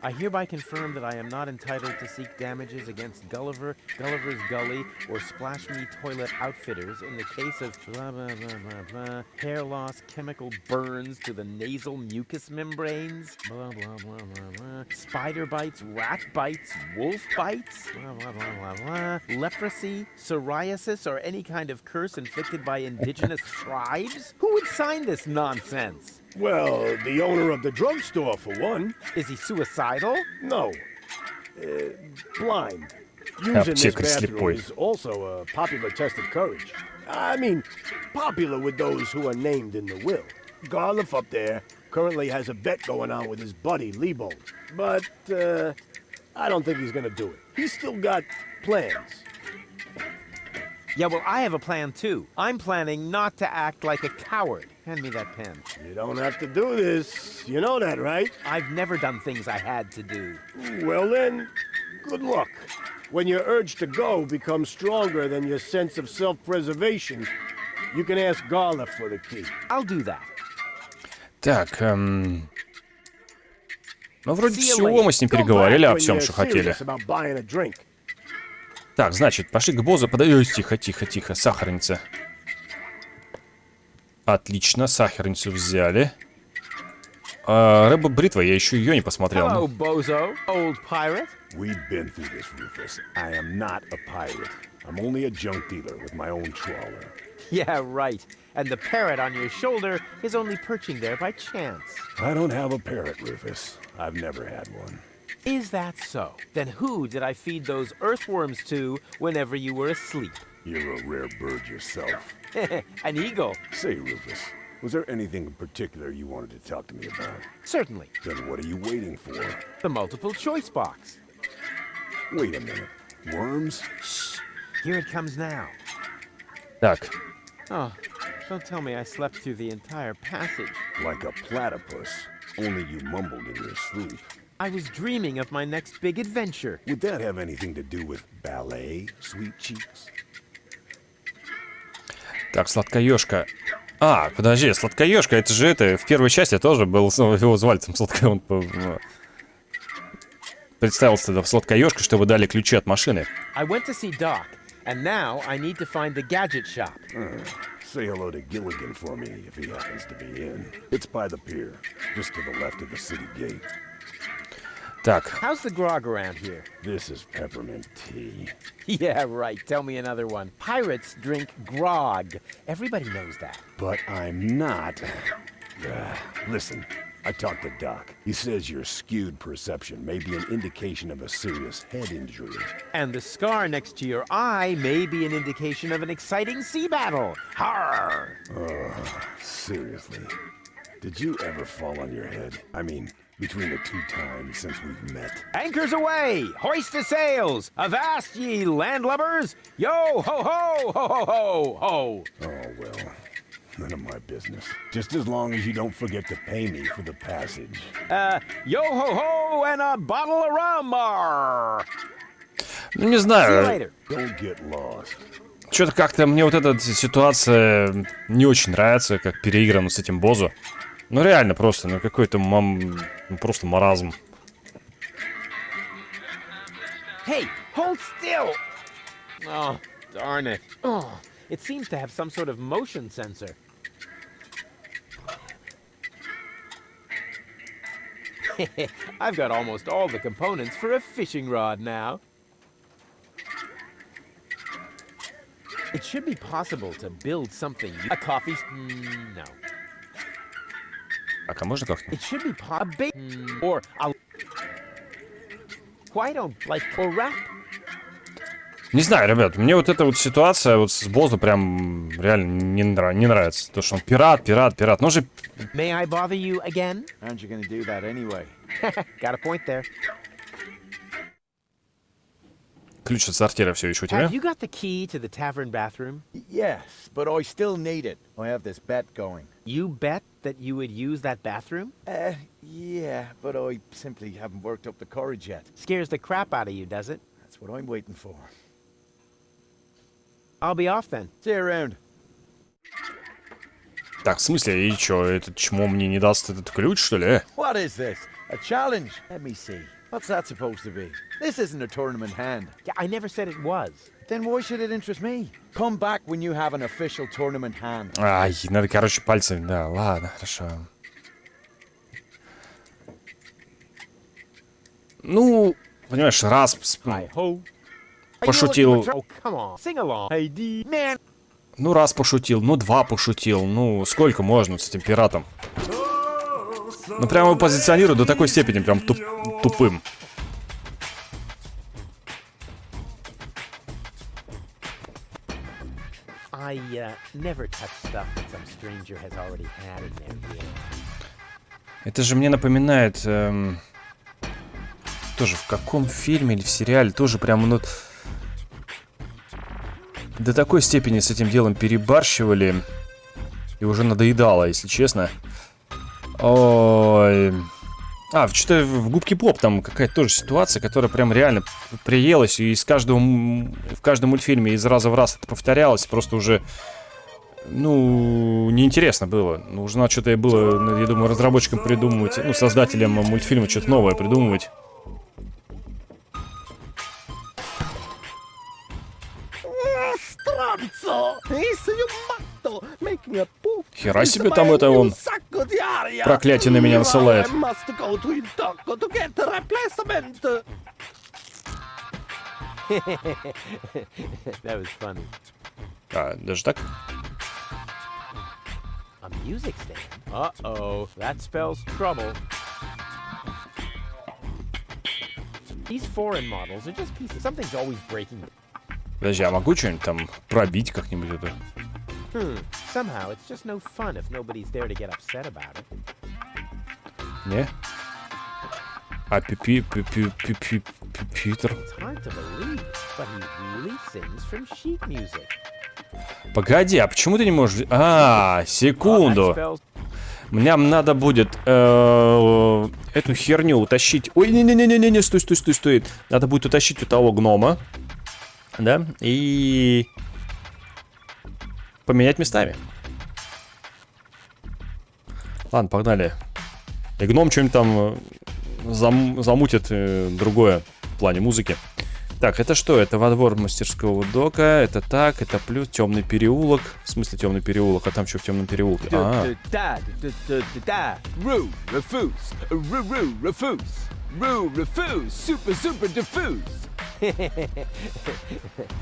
Speaker 2: I hereby confirm that I am not entitled to seek damages against Gulliver, Gulliver's Gully, or Splash Me Toilet Outfitters in the case of blah blah blah blah blah, hair loss, chemical burns to the nasal mucous membranes, blah blah blah blah blah, spider bites, rat bites, wolf bites, blah blah blah blah blah, leprosy, psoriasis, or any kind of curse inflicted by indigenous tribes? Who would sign this nonsense?
Speaker 7: Well, the owner of the drugstore, for one.
Speaker 2: Is he suicidal?
Speaker 7: No. Blind. Using this
Speaker 1: Аптекарь
Speaker 7: bathroom
Speaker 1: слепой.
Speaker 7: is also a popular test of courage. I mean, popular with those who are named in the will. Garliff up there currently has a bet going on with his buddy, Liebold. But, I don't think he's gonna do it. He's still got plans.
Speaker 2: Yeah, well, I have a plan too. I'm planning not to act like a coward. Hand me that pen.
Speaker 7: You don't have to do this. You know that, right?
Speaker 2: I've never done things I had to do.
Speaker 7: Well then, good luck. When your urge to go becomes stronger than your sense of self-preservation, you can ask Garliff for the key.
Speaker 2: I'll do that.
Speaker 1: Так, ну вроде всего мы с ним переговорили о всем, что хотели. Так, значит, пошли к боссу. Ой, тихо, тихо, тихо. Сахарница. Отлично, сахарницу взяли. Рыба-бритва, я еще ее не посмотрел.
Speaker 2: Hello, bozo, old pirate.
Speaker 11: We've been through this, Rufus. I am not a pirate. I'm only a junk dealer with my own trawler.
Speaker 2: Yeah, right. And the parrot on your shoulder is only perching there by chance.
Speaker 11: I don't have a parrot, Rufus. I've never had one.
Speaker 2: Is that so? Then who did I feed those earthworms to whenever you were asleep?
Speaker 11: You're a rare bird yourself.
Speaker 2: An eagle.
Speaker 11: Say, Rufus, was there anything in particular you wanted to talk to me about?
Speaker 2: Certainly.
Speaker 11: Then what are you waiting for?
Speaker 2: The multiple choice box.
Speaker 11: Wait a minute. Worms?
Speaker 2: Shh. Here it comes now.
Speaker 1: Так.
Speaker 2: Oh, don't tell me I slept through the entire passage.
Speaker 11: Like a platypus. Only you mumbled in your sleep.
Speaker 2: I was dreaming of my next big adventure.
Speaker 11: Would that have anything to do with ballet, sweet cheeks?
Speaker 1: Так, сладкоежка. А, подожди, сладкоежка, это же это, в первой части тоже был, его звали там сладко, он представился тогда в сладкоежку, чтобы дали ключи от машины.
Speaker 2: I went to see Doc, and now I need to find the gadget shop.
Speaker 11: Say hello to Gilligan for me if he happens to be in. It's by the pier, just to the left of the city gate.
Speaker 1: Так.
Speaker 2: How's the grog around here?
Speaker 11: This is peppermint tea.
Speaker 2: Yeah, right. Tell me another one. Pirates drink grog. Everybody knows that.
Speaker 11: But I'm not. Listen, I talked to Doc. He says your skewed perception may be an indication of a serious head injury.
Speaker 2: And the scar next to your eye may be an indication of an exciting sea battle. Harr!
Speaker 11: Seriously. Did you ever fall on your head? I mean, between the 2 times since we've met.
Speaker 2: Anchors away! Hoist the sails! Avast ye landlubbers! Yo ho ho ho ho ho ho!
Speaker 11: Oh, well, none of my business. Just as long as you don't forget to pay me for the passage.
Speaker 2: Yo ho ho and a bottle of rum! Arr.
Speaker 1: Ну, не знаю.
Speaker 11: Don't get lost.
Speaker 1: Что-то как-то мне вот эта ситуация не очень нравится, как переиграно с этим бозу. Ну реально просто, ну какой-то просто маразм.
Speaker 2: Hey, hold still! Oh, darn it. Oh, it seems to have some sort of motion sensor. I've got almost all the components for a fishing rod now. It should be possible to build something. A coffee... no.
Speaker 1: Так, а можно как-то?
Speaker 2: It should be or a... Why don't like or rap?
Speaker 1: Не знаю, ребят, мне вот эта вот ситуация вот с боссом прям реально не нравится. То, что он пират. Ну же...
Speaker 2: May I bother you again?
Speaker 8: Aren't you gonna do that anyway?
Speaker 2: Got a point there.
Speaker 1: Ключ от сортира все еще у тебя?
Speaker 2: Have you got the key to the tavern bathroom?
Speaker 8: Yes, but I still need it. I have this bet going.
Speaker 2: You bet that you would use that bathroom?
Speaker 8: Yeah, but I simply haven't worked up the courage yet.
Speaker 2: Scares the crap out of you, does it?
Speaker 8: That's what I'm waiting for.
Speaker 2: I'll be off then.
Speaker 8: See you around.
Speaker 1: Так, в смысле, и чё, этот чмо мне не даст этот ключ, что ли?
Speaker 8: What is this? A challenge? Let me see. What's that supposed to be? This isn't a tournament hand.
Speaker 2: Yeah, I never said it was.
Speaker 8: Then why should it interest me? Come back when you have an official tournament hand.
Speaker 1: Ай, надо, короче, пальцами. Да, ладно, хорошо. Ну, понимаешь, раз пошутил.
Speaker 2: Oh, come on. Sing along. Hey, D. Man.
Speaker 1: Ну, раз пошутил, ну, два пошутил. Ну, сколько можно с этим пиратом? Ну, прямо его позиционируют до такой степени, прям тупым.
Speaker 2: I never touch stuff that some stranger has already had in their ear.
Speaker 1: Это же мне напоминает... тоже в каком фильме или в сериале тоже прям, ну... До такой степени с этим делом перебарщивали. И уже надоедало, если честно. Ой... А, что-то в Губке Боб там какая-то тоже ситуация, которая прям реально приелась. И в каждом мультфильме из раза в раз это повторялось. Просто уже, ну, неинтересно было. Нужно что-то было, я думаю, разработчикам придумывать, ну, создателям мультфильма что-то новое придумывать. Хера себе там это он. Проклятие на меня насылает.
Speaker 2: That was funny.
Speaker 1: А, даже так?
Speaker 2: A music stand? Uh-oh, that spells trouble. These foreign models are just pieces. Something's always breaking.
Speaker 1: Подожди, а могу что-нибудь там пробить как-нибудь это?
Speaker 2: Somehow, it's just no fun if nobody's there to get upset about it.
Speaker 1: Не? А Питер?
Speaker 2: It's hard to believe, but he really sings from sheet music.
Speaker 1: Погоди, а почему ты не можешь... А, секунду. Мне надо будет эту херню утащить. Ой, не-не-не-не-не, стой. Надо будет утащить у того гнома. Да, и... поменять местами. Ладно, погнали. И гном что-нибудь там замутит другое в плане музыки. Так, это что? Это во двор мастерского дока. Это так, это плюс темный переулок. В смысле темный переулок? А там что в темном переулке?
Speaker 8: Rufu, super diffuse.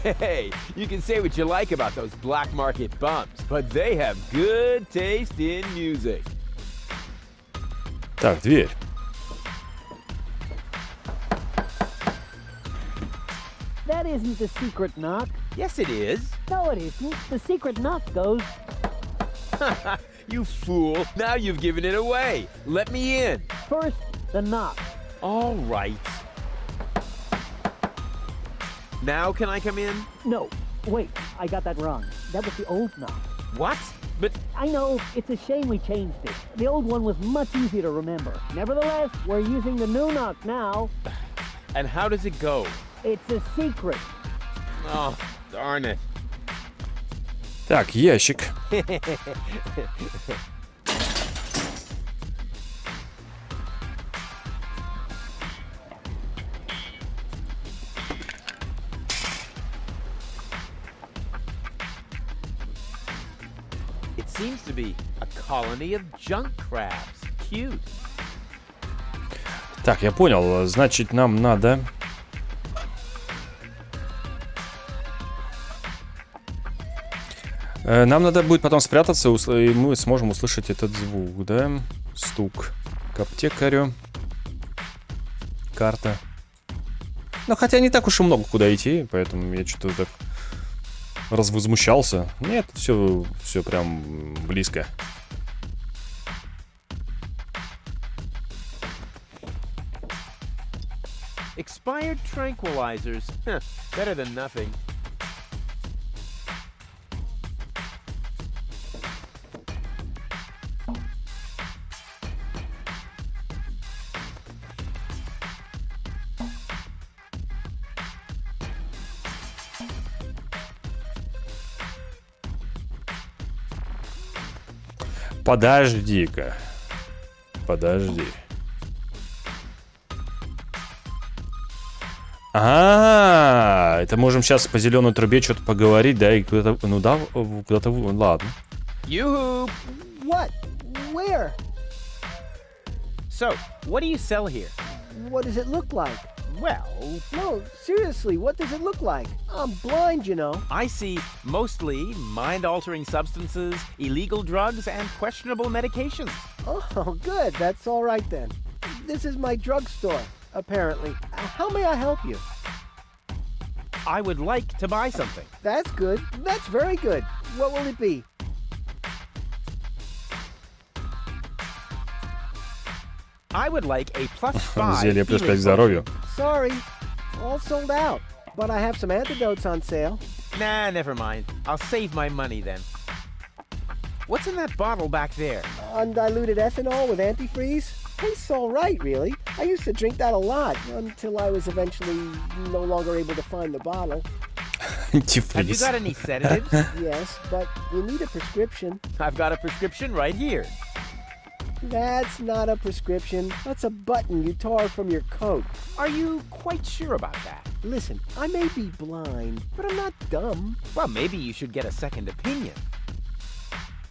Speaker 8: Hey, you can say what you like about those black market bumps, but they have good taste in music.
Speaker 1: Так, дверь.
Speaker 12: That isn't the secret knock.
Speaker 2: Yes, it is.
Speaker 12: No, it isn't. The secret knock goes...
Speaker 8: You fool. Now you've given it away. Let me in.
Speaker 12: First, the knock.
Speaker 2: All right. Now can I come in?
Speaker 12: No, wait, I got that wrong. That was the old knock.
Speaker 2: What? But...
Speaker 12: I know, it's a shame we changed it. The old one was much easier to remember. Nevertheless, we're using the new knock now.
Speaker 2: And how does it go?
Speaker 12: It's a secret.
Speaker 2: Oh, darn it.
Speaker 1: Так, ящик.
Speaker 2: It seems to be a colony of junk crabs. Cute.
Speaker 1: Так, я понял. Значит, нам надо... Нам надо будет потом спрятаться, и мы сможем услышать этот звук, да? Стук к аптекарю. Карта. Ну, хотя не так уж и много куда идти, поэтому я что-то так развозмущался. Нет, все прям близко.
Speaker 2: Expired tranquilizers. Huh, better than nothing.
Speaker 1: Подожди-ка. Подожди. Это можем сейчас по зеленой трубе что-то поговорить, да, и куда-то, ну да, куда-то, ладно.
Speaker 2: Yoo-hoo!
Speaker 4: What? Where?
Speaker 2: So, what do you sell here?
Speaker 4: What does it look like?
Speaker 2: Well,
Speaker 4: No, seriously, what does it look like? I'm blind, you know.
Speaker 2: I see mostly mind-altering substances, illegal drugs, and questionable medications.
Speaker 4: Oh, good. That's all right then. This is my drugstore, apparently. How may I help you?
Speaker 2: I would like to buy something.
Speaker 4: That's good. That's very good. What will it be?
Speaker 2: I would like a +5
Speaker 1: Зелье плюс 5 к
Speaker 2: healing
Speaker 1: здоровью.
Speaker 4: Sorry, all sold out. But I have some antidotes on sale.
Speaker 2: potion. Nah, never mind. I'll save my money then. What's in that bottle back there?
Speaker 4: Undiluted ethanol with antifreeze? Tastes all right, really. I used to drink that a lot until I was eventually no longer able to find the bottle.
Speaker 2: Have you got any sedatives?
Speaker 4: Yes, but you need a prescription.
Speaker 2: I've got a prescription right here.
Speaker 4: That's not a prescription. That's a button you tore from your coat.
Speaker 2: Are you quite sure about that?
Speaker 4: Listen, I may be blind, but I'm not dumb.
Speaker 2: Well, maybe you should get a second opinion.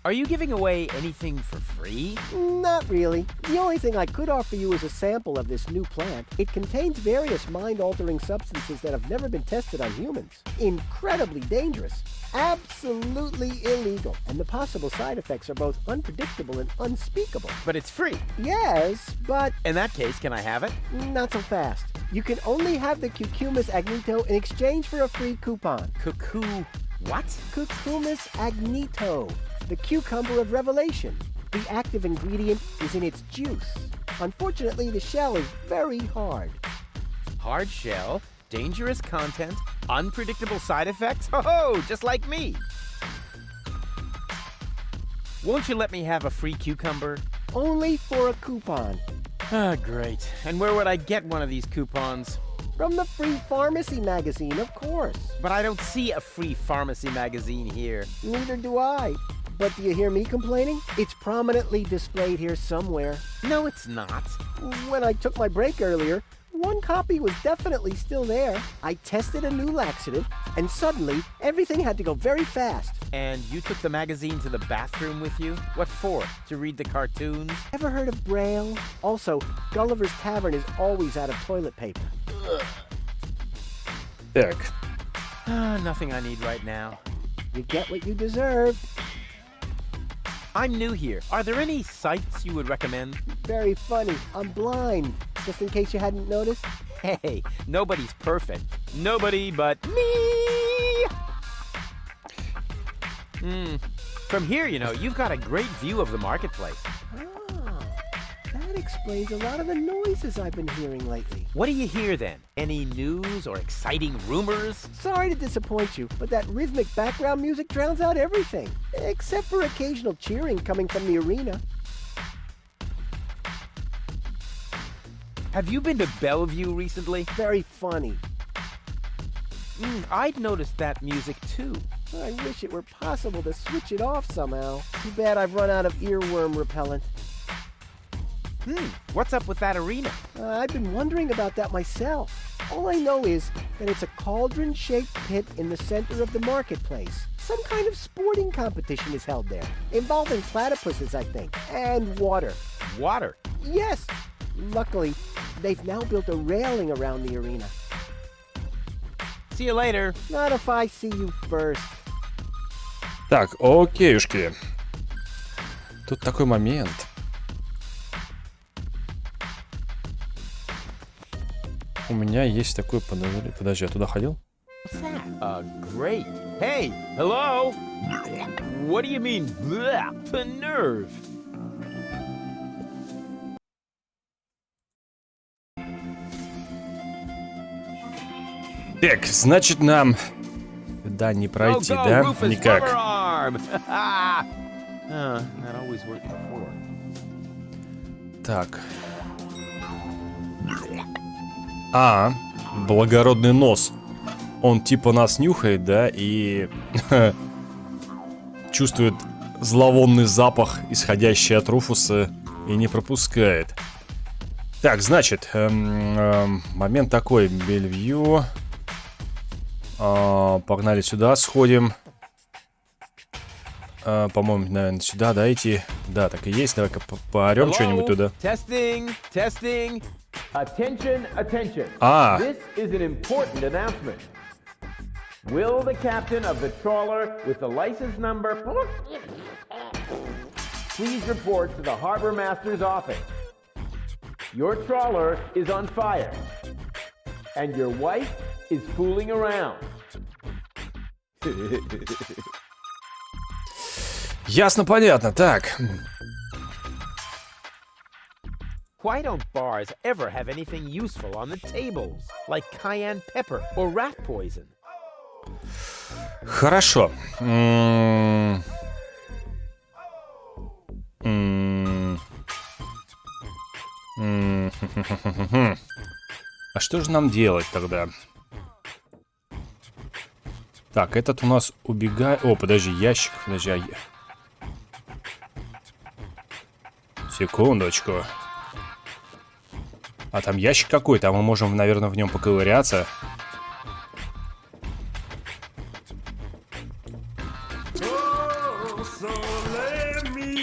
Speaker 2: Are you giving away anything for free?
Speaker 4: Not really. The only thing I could offer you is a sample of this new plant. It contains various mind-altering substances that have never been tested on humans. Incredibly dangerous. Absolutely illegal. And the possible side effects are both unpredictable and unspeakable.
Speaker 2: But it's free.
Speaker 4: Yes, but
Speaker 2: In that case, can I have it?
Speaker 4: not so fast. You can only have the Cucumis agnito in exchange for a free coupon.
Speaker 2: Cuckoo. What?
Speaker 4: Cucumis agnito, the cucumber of revelation. The active ingredient is in its juice. Unfortunately, the shell is very hard.
Speaker 2: Hard shell, dangerous content, unpredictable side effects? Oh, just like me. Won't you let me have a free cucumber?
Speaker 4: Only for a coupon.
Speaker 2: Ah, great. And where would I get one of these coupons?
Speaker 4: From the Free Pharmacy magazine, of course.
Speaker 2: But I don't see a free pharmacy magazine here.
Speaker 4: Neither do I. But do you hear me complaining? It's prominently displayed here somewhere.
Speaker 2: No, it's not.
Speaker 4: When I took my break earlier, one copy was definitely still there. I tested a new laxative, and suddenly, everything had to go very fast.
Speaker 2: And you took the magazine to the bathroom with you? What for? To read the cartoons?
Speaker 4: Ever heard of Braille? Also, Gulliver's Tavern is always out of toilet paper.
Speaker 1: Так.
Speaker 2: Nothing I need right now.
Speaker 4: You get what you deserve.
Speaker 2: I'm new here. Are there any sites you would recommend?
Speaker 4: Very funny. I'm blind, just in case you hadn't noticed.
Speaker 2: Hey, nobody's perfect. Nobody but me! From here, you know, you've got a great view of the marketplace.
Speaker 4: Oh, that explains a lot of the noises I've been hearing lately.
Speaker 2: What do you hear then? Any news or exciting rumors?
Speaker 4: Sorry to disappoint you, but that rhythmic background music drowns out everything, except for occasional cheering coming from the arena.
Speaker 2: Have you been to Bellevue recently?
Speaker 4: Very funny.
Speaker 2: I'd noticed that music too.
Speaker 4: I wish it were possible to switch it off somehow. Too bad I've run out of earworm repellent.
Speaker 2: What's up with that arena?
Speaker 4: I've been wondering about that myself. All I know is that it's a cauldron-shaped pit in the center of the marketplace. Some kind of sporting competition is held there, involving platypuses, I think, and water.
Speaker 2: Water?
Speaker 4: Yes. Luckily, they've now built a railing around the arena.
Speaker 2: See you later.
Speaker 4: Not if I see you first.
Speaker 1: Так, окейушки. Тут такой момент. У меня есть такой... Подожди, я туда ходил?
Speaker 2: Great. Hey, hello? What do you mean, blah, the nerve?
Speaker 1: Так, значит, нам сюда не пройти, да? Никак. Так. Благородный нос. Он типа нас нюхает, да, и чувствует зловонный запах, исходящий от Руфуса, и не пропускает. Так, значит, момент такой. Бельвью. Погнали сюда, сходим. По-моему, наверное, сюда, да, идти? Да, так и есть. Давай-ка поорем что-нибудь туда.
Speaker 2: Testing, testing. Attention, attention. This is an important announcement. Will the captain of the trawler with the license number please report to the harbor master's office? Your trawler is on fire, and your wife is fooling around.
Speaker 1: Ясно, понятно. Так.
Speaker 2: Why don't bars ever have anything useful on the tables, like cayenne pepper or rat poison?
Speaker 1: Хорошо. А что же нам делать тогда? Так, этот у нас убегает... О, подожди, ящик. Подожди, секундочку. А там ящик какой-то, а мы можем, наверное, в нем поковыряться.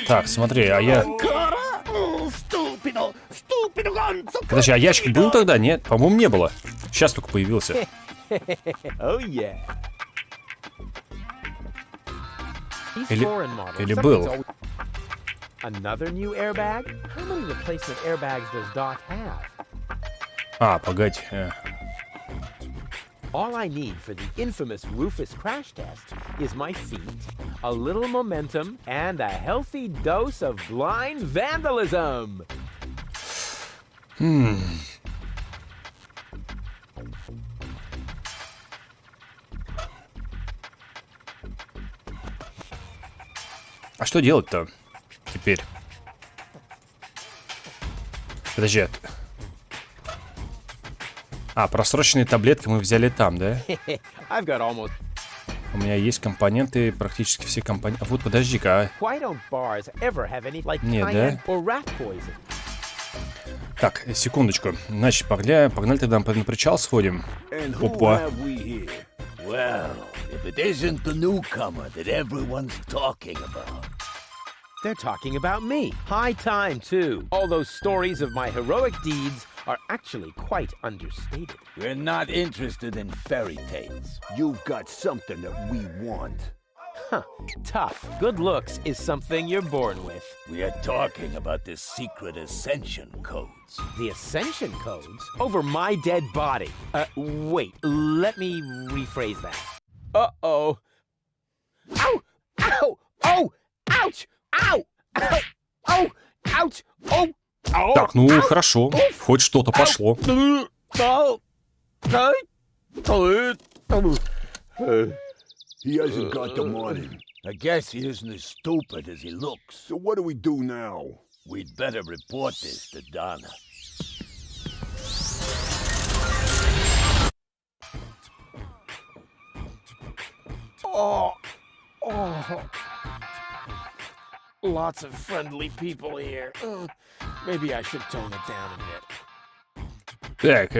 Speaker 1: Так, смотри, а я... Подожди, а ящик был тогда? Нет, по-моему, не было. Сейчас только появился. Или был. А, погоди.
Speaker 2: All I need for the infamous Rufus crash test is my feet, a little momentum, and a healthy dose of blind vandalism.
Speaker 1: А что делать-то теперь? Подожди. А, просроченные таблетки мы взяли там, да? У меня есть компоненты, практически все компоненты. Вот, подожди-ка. Нет, да? Так, секундочку. Значит, погнали тогда на причал сходим. Опа.
Speaker 2: They're talking about me. High time, too. All those stories of my heroic deeds are actually quite understated.
Speaker 3: We're not interested in fairy tales. You've got something that we want.
Speaker 2: Huh. Tough. Good looks is something you're born with.
Speaker 3: We are talking about the secret ascension codes.
Speaker 2: The ascension codes? Over my dead body. Wait. Let me rephrase that. Uh-oh. Ow! Ow! Oh! Ouch! Ow! Ow! Oh! Ouch! Oh!
Speaker 1: Так, ну хорошо. Хоть что-то пошло.
Speaker 11: He hasn't got the money.
Speaker 3: I guess he isn't as stupid as he looks.
Speaker 11: So what do we do now?
Speaker 3: We'd better report this to Donna.
Speaker 2: Oh! Lots of friendly people here. Maybe I should tone it down a bit.
Speaker 1: Так,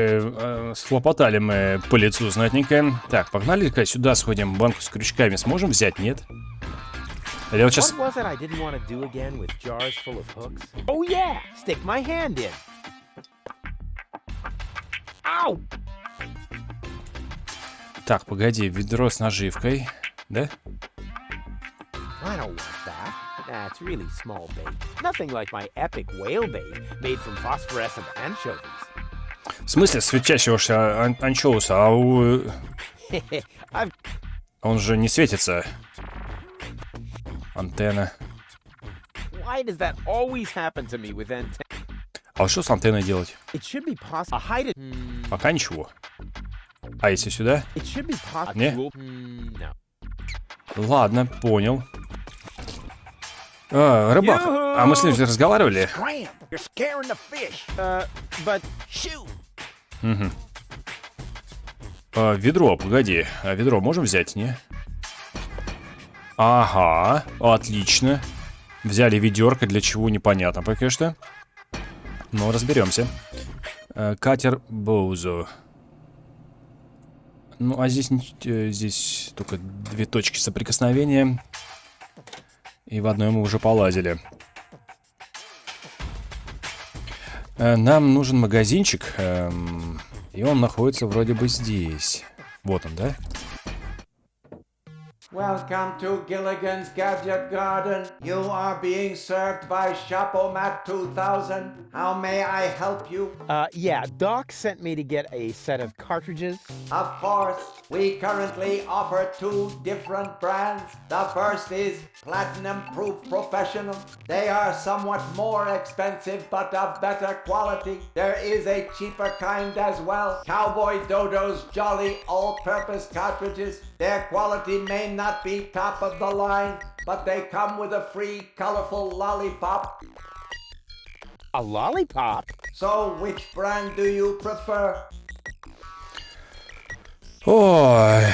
Speaker 1: схлопотали мы по лицу знатненько. Так, погнали-ка сюда сходим. Банку с крючками сможем взять, нет? Или вот сейчас...
Speaker 2: Oh yeah! Stick my hand in. Ow!
Speaker 1: Так, погоди, ведро с наживкой, да?
Speaker 2: I don't want that. That's really small bait. Nothing like my epic whale bait made from phosphorescent anchovies.
Speaker 1: В смысле светящегося анчоуса? А он же не светится. Антенна.
Speaker 2: Why does that always happen to me with antenna?
Speaker 1: А что с антенной делать?
Speaker 2: It should be possible. Hide it.
Speaker 1: Пока ничего. А если сюда?
Speaker 2: It should be possible.
Speaker 1: Не?
Speaker 2: No.
Speaker 1: Ладно, понял. Рыбак. А мы с ним разговаривали? Угу. Ведро, погоди. А ведро можем взять, не? Ага, отлично. Взяли ведерко, для чего непонятно пока что. Но разберемся. Катер Боузо. Ну, а здесь только 2 точки соприкосновения. И в одной мы уже полазили. Нам нужен магазинчик. И он находится вроде бы здесь. Вот он, да?
Speaker 3: Welcome to Gilligan's Gadget Garden. You are being served by Shopomat 2000. How may I help you?
Speaker 2: Yeah, Doc sent me to get a set of cartridges.
Speaker 3: Of course, we currently offer 2 different brands. The first is Platinum Proof Professional. They are somewhat more expensive but of better quality. There is a cheaper kind as well. Cowboy Dodo's Jolly All-Purpose Cartridges. Their quality may not be top of the line, but they come with a free colorful lollipop.
Speaker 2: A lollipop?
Speaker 3: So which brand do you prefer?
Speaker 1: Ой.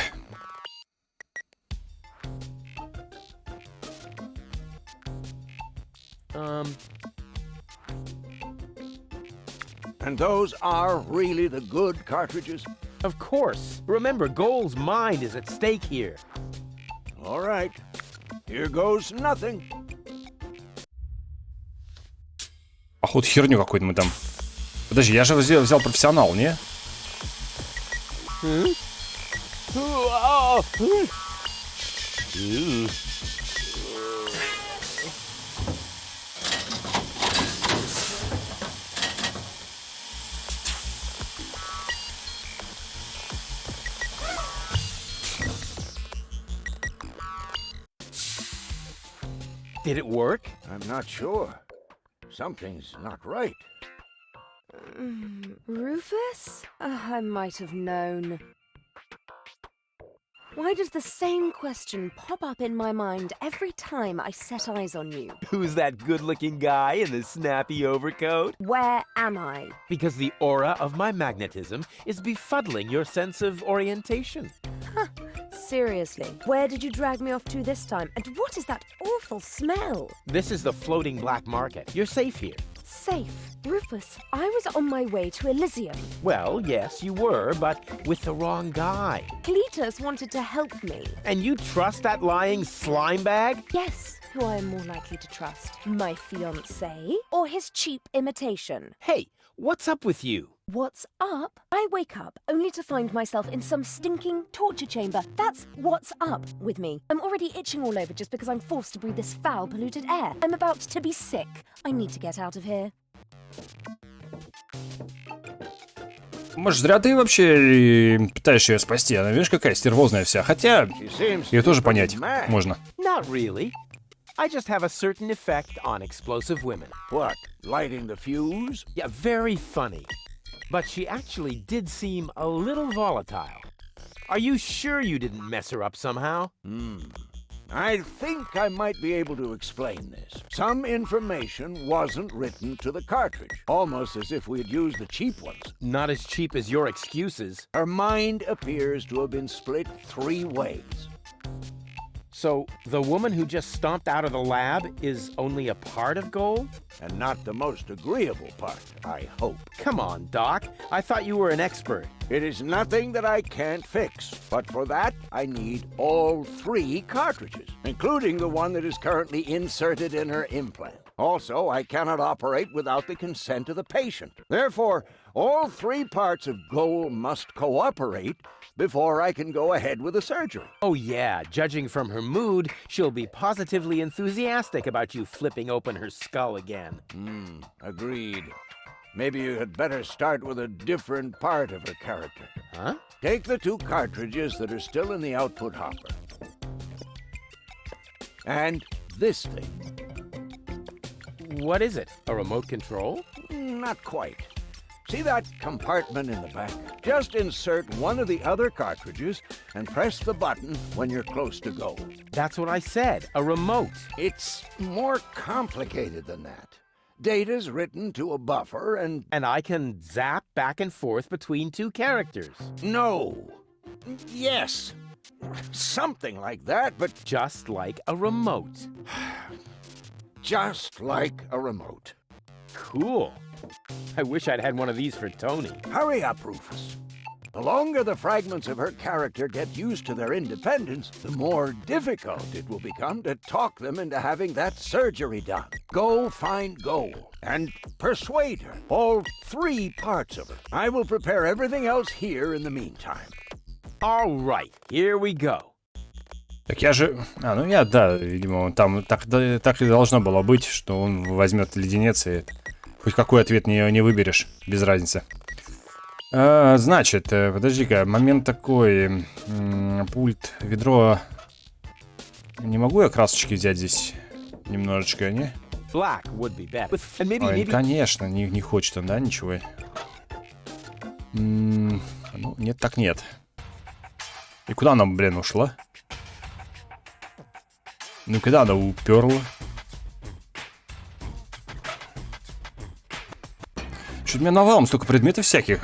Speaker 3: And those are really the good cartridges?
Speaker 2: Of course. Remember, Goal's mind is at stake here.
Speaker 3: All right. Here goes nothing.
Speaker 1: Походу херню какую-то мы там. Подожди, я же взял профессионал, не?
Speaker 2: Did it work?
Speaker 3: I'm not sure. Something's not right.
Speaker 13: Rufus? I might have known. Why does the same question pop up in my mind every time I set eyes on you?
Speaker 2: Who's that good-looking guy in the snappy overcoat?
Speaker 13: Where am I?
Speaker 2: Because the aura of my magnetism is befuddling your sense of orientation.
Speaker 13: Huh. Seriously, where did you drag me off to this time? And what is that awful smell?
Speaker 2: This is the floating black market. You're safe here.
Speaker 13: Safe? Rufus, I was on my way to Elysium.
Speaker 2: Well, yes, you were, but with the wrong guy.
Speaker 13: Cletus wanted to help me.
Speaker 2: And you trust that lying slime bag?
Speaker 13: Yes. Who I am more likely to trust? My fiancé or his cheap imitation?
Speaker 2: Hey, what's up with you?
Speaker 13: What's up? I wake up only to find myself in some stinking torture chamber. That's what's up with me. I'm already itching all over just because I'm forced to breathe this foul, polluted air. I'm about to be sick. I need to get out of here.
Speaker 1: Может, зря ты вообще пытаешься ее спасти. Она, видишь, какая стервозная вся. Хотя, ее тоже понять можно.
Speaker 2: Not really. I just have a certain effect on explosive women.
Speaker 3: What, lighting the fuse?
Speaker 2: Yeah, very funny. But she actually did seem a little volatile. Are you sure you didn't mess her up somehow?
Speaker 3: I think I might be able to explain this. Some information wasn't written to the cartridge, almost as if we had used the cheap ones.
Speaker 2: Not as cheap as your excuses.
Speaker 3: Her mind appears to have been split 3 ways.
Speaker 2: So, the woman who just stomped out of the lab is only a part of Goal?
Speaker 3: And not the most agreeable part, I hope.
Speaker 2: Come on, Doc. I thought you were an expert.
Speaker 3: It is nothing that I can't fix, but for that, I need all 3 cartridges, including the one that is currently inserted in her implant. Also, I cannot operate without the consent of the patient. Therefore, all 3 parts of Goal must cooperate before I can go ahead with the surgery.
Speaker 2: Oh yeah, judging from her mood, she'll be positively enthusiastic about you flipping open her skull again.
Speaker 3: Agreed. Maybe you had better start with a different part of her character.
Speaker 2: Huh?
Speaker 3: Take the 2 cartridges that are still in the output hopper. And this thing.
Speaker 2: What is it? A remote control?
Speaker 3: Not quite. See that compartment in the back? Just insert one of the other cartridges and press the button when you're close to go.
Speaker 2: That's what I said, a remote.
Speaker 3: It's more complicated than that. Data's written to a buffer and...
Speaker 2: And I can zap back and forth between 2 characters.
Speaker 3: No. Yes. Something like that, but...
Speaker 2: Just like a remote.
Speaker 3: Just like a remote.
Speaker 2: Cool. I wish I'd had one of these for Tony.
Speaker 3: Hurry up, Rufus. The longer the fragments of her character get used to their independence, the more difficult it will become to talk them into having that surgery done. Go find Goal and persuade her. All 3 parts of her. I will prepare everything else here in the meantime.
Speaker 2: All right, here we go.
Speaker 1: Так я же... ну я, да, видимо, там так и должно было быть, что он возьмет леденец и хоть какой ответ не выберешь, без разницы. Значит, подожди-ка, момент такой. Пульт, ведро. Не могу я красочки взять здесь немножечко, не? Ой, конечно, не хочет он, да, ничего. Ну, нет, так нет. И куда она, блин, ушла? Ну, куда она уперла? Что-то у меня навалом столько предметов всяких,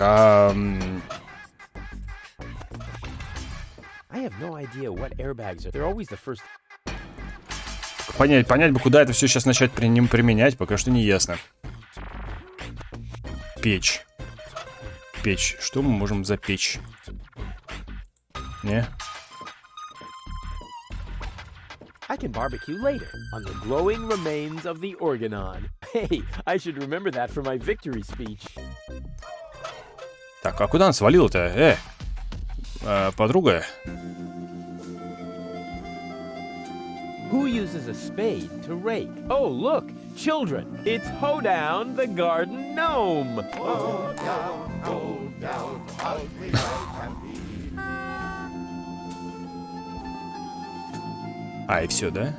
Speaker 1: Понять бы, куда это все сейчас начать применять, пока что не ясно. Печь. Печь. Что мы можем запечь? Не?
Speaker 2: I can barbecue later on the glowing remains of the Organon. Hey, I should remember that for my victory speech.
Speaker 1: Так, а куда он свалил-то? Подруга?
Speaker 2: Who uses a spade to rake? Oh, look, children, it's Hoedown the garden gnome. Hoedown, ugly and
Speaker 1: И все, да?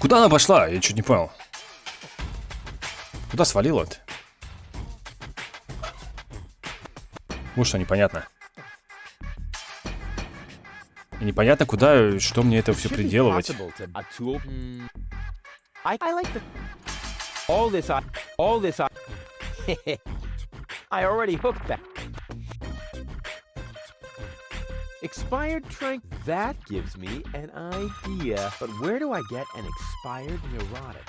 Speaker 1: Куда она пошла? Я чуть не понял. Куда свалила-то? Вот что непонятно. И непонятно, куда, что мне это все приделывать.
Speaker 2: I already hooked that. Expired trank, that gives me an idea. But where do I get an expired neurotic?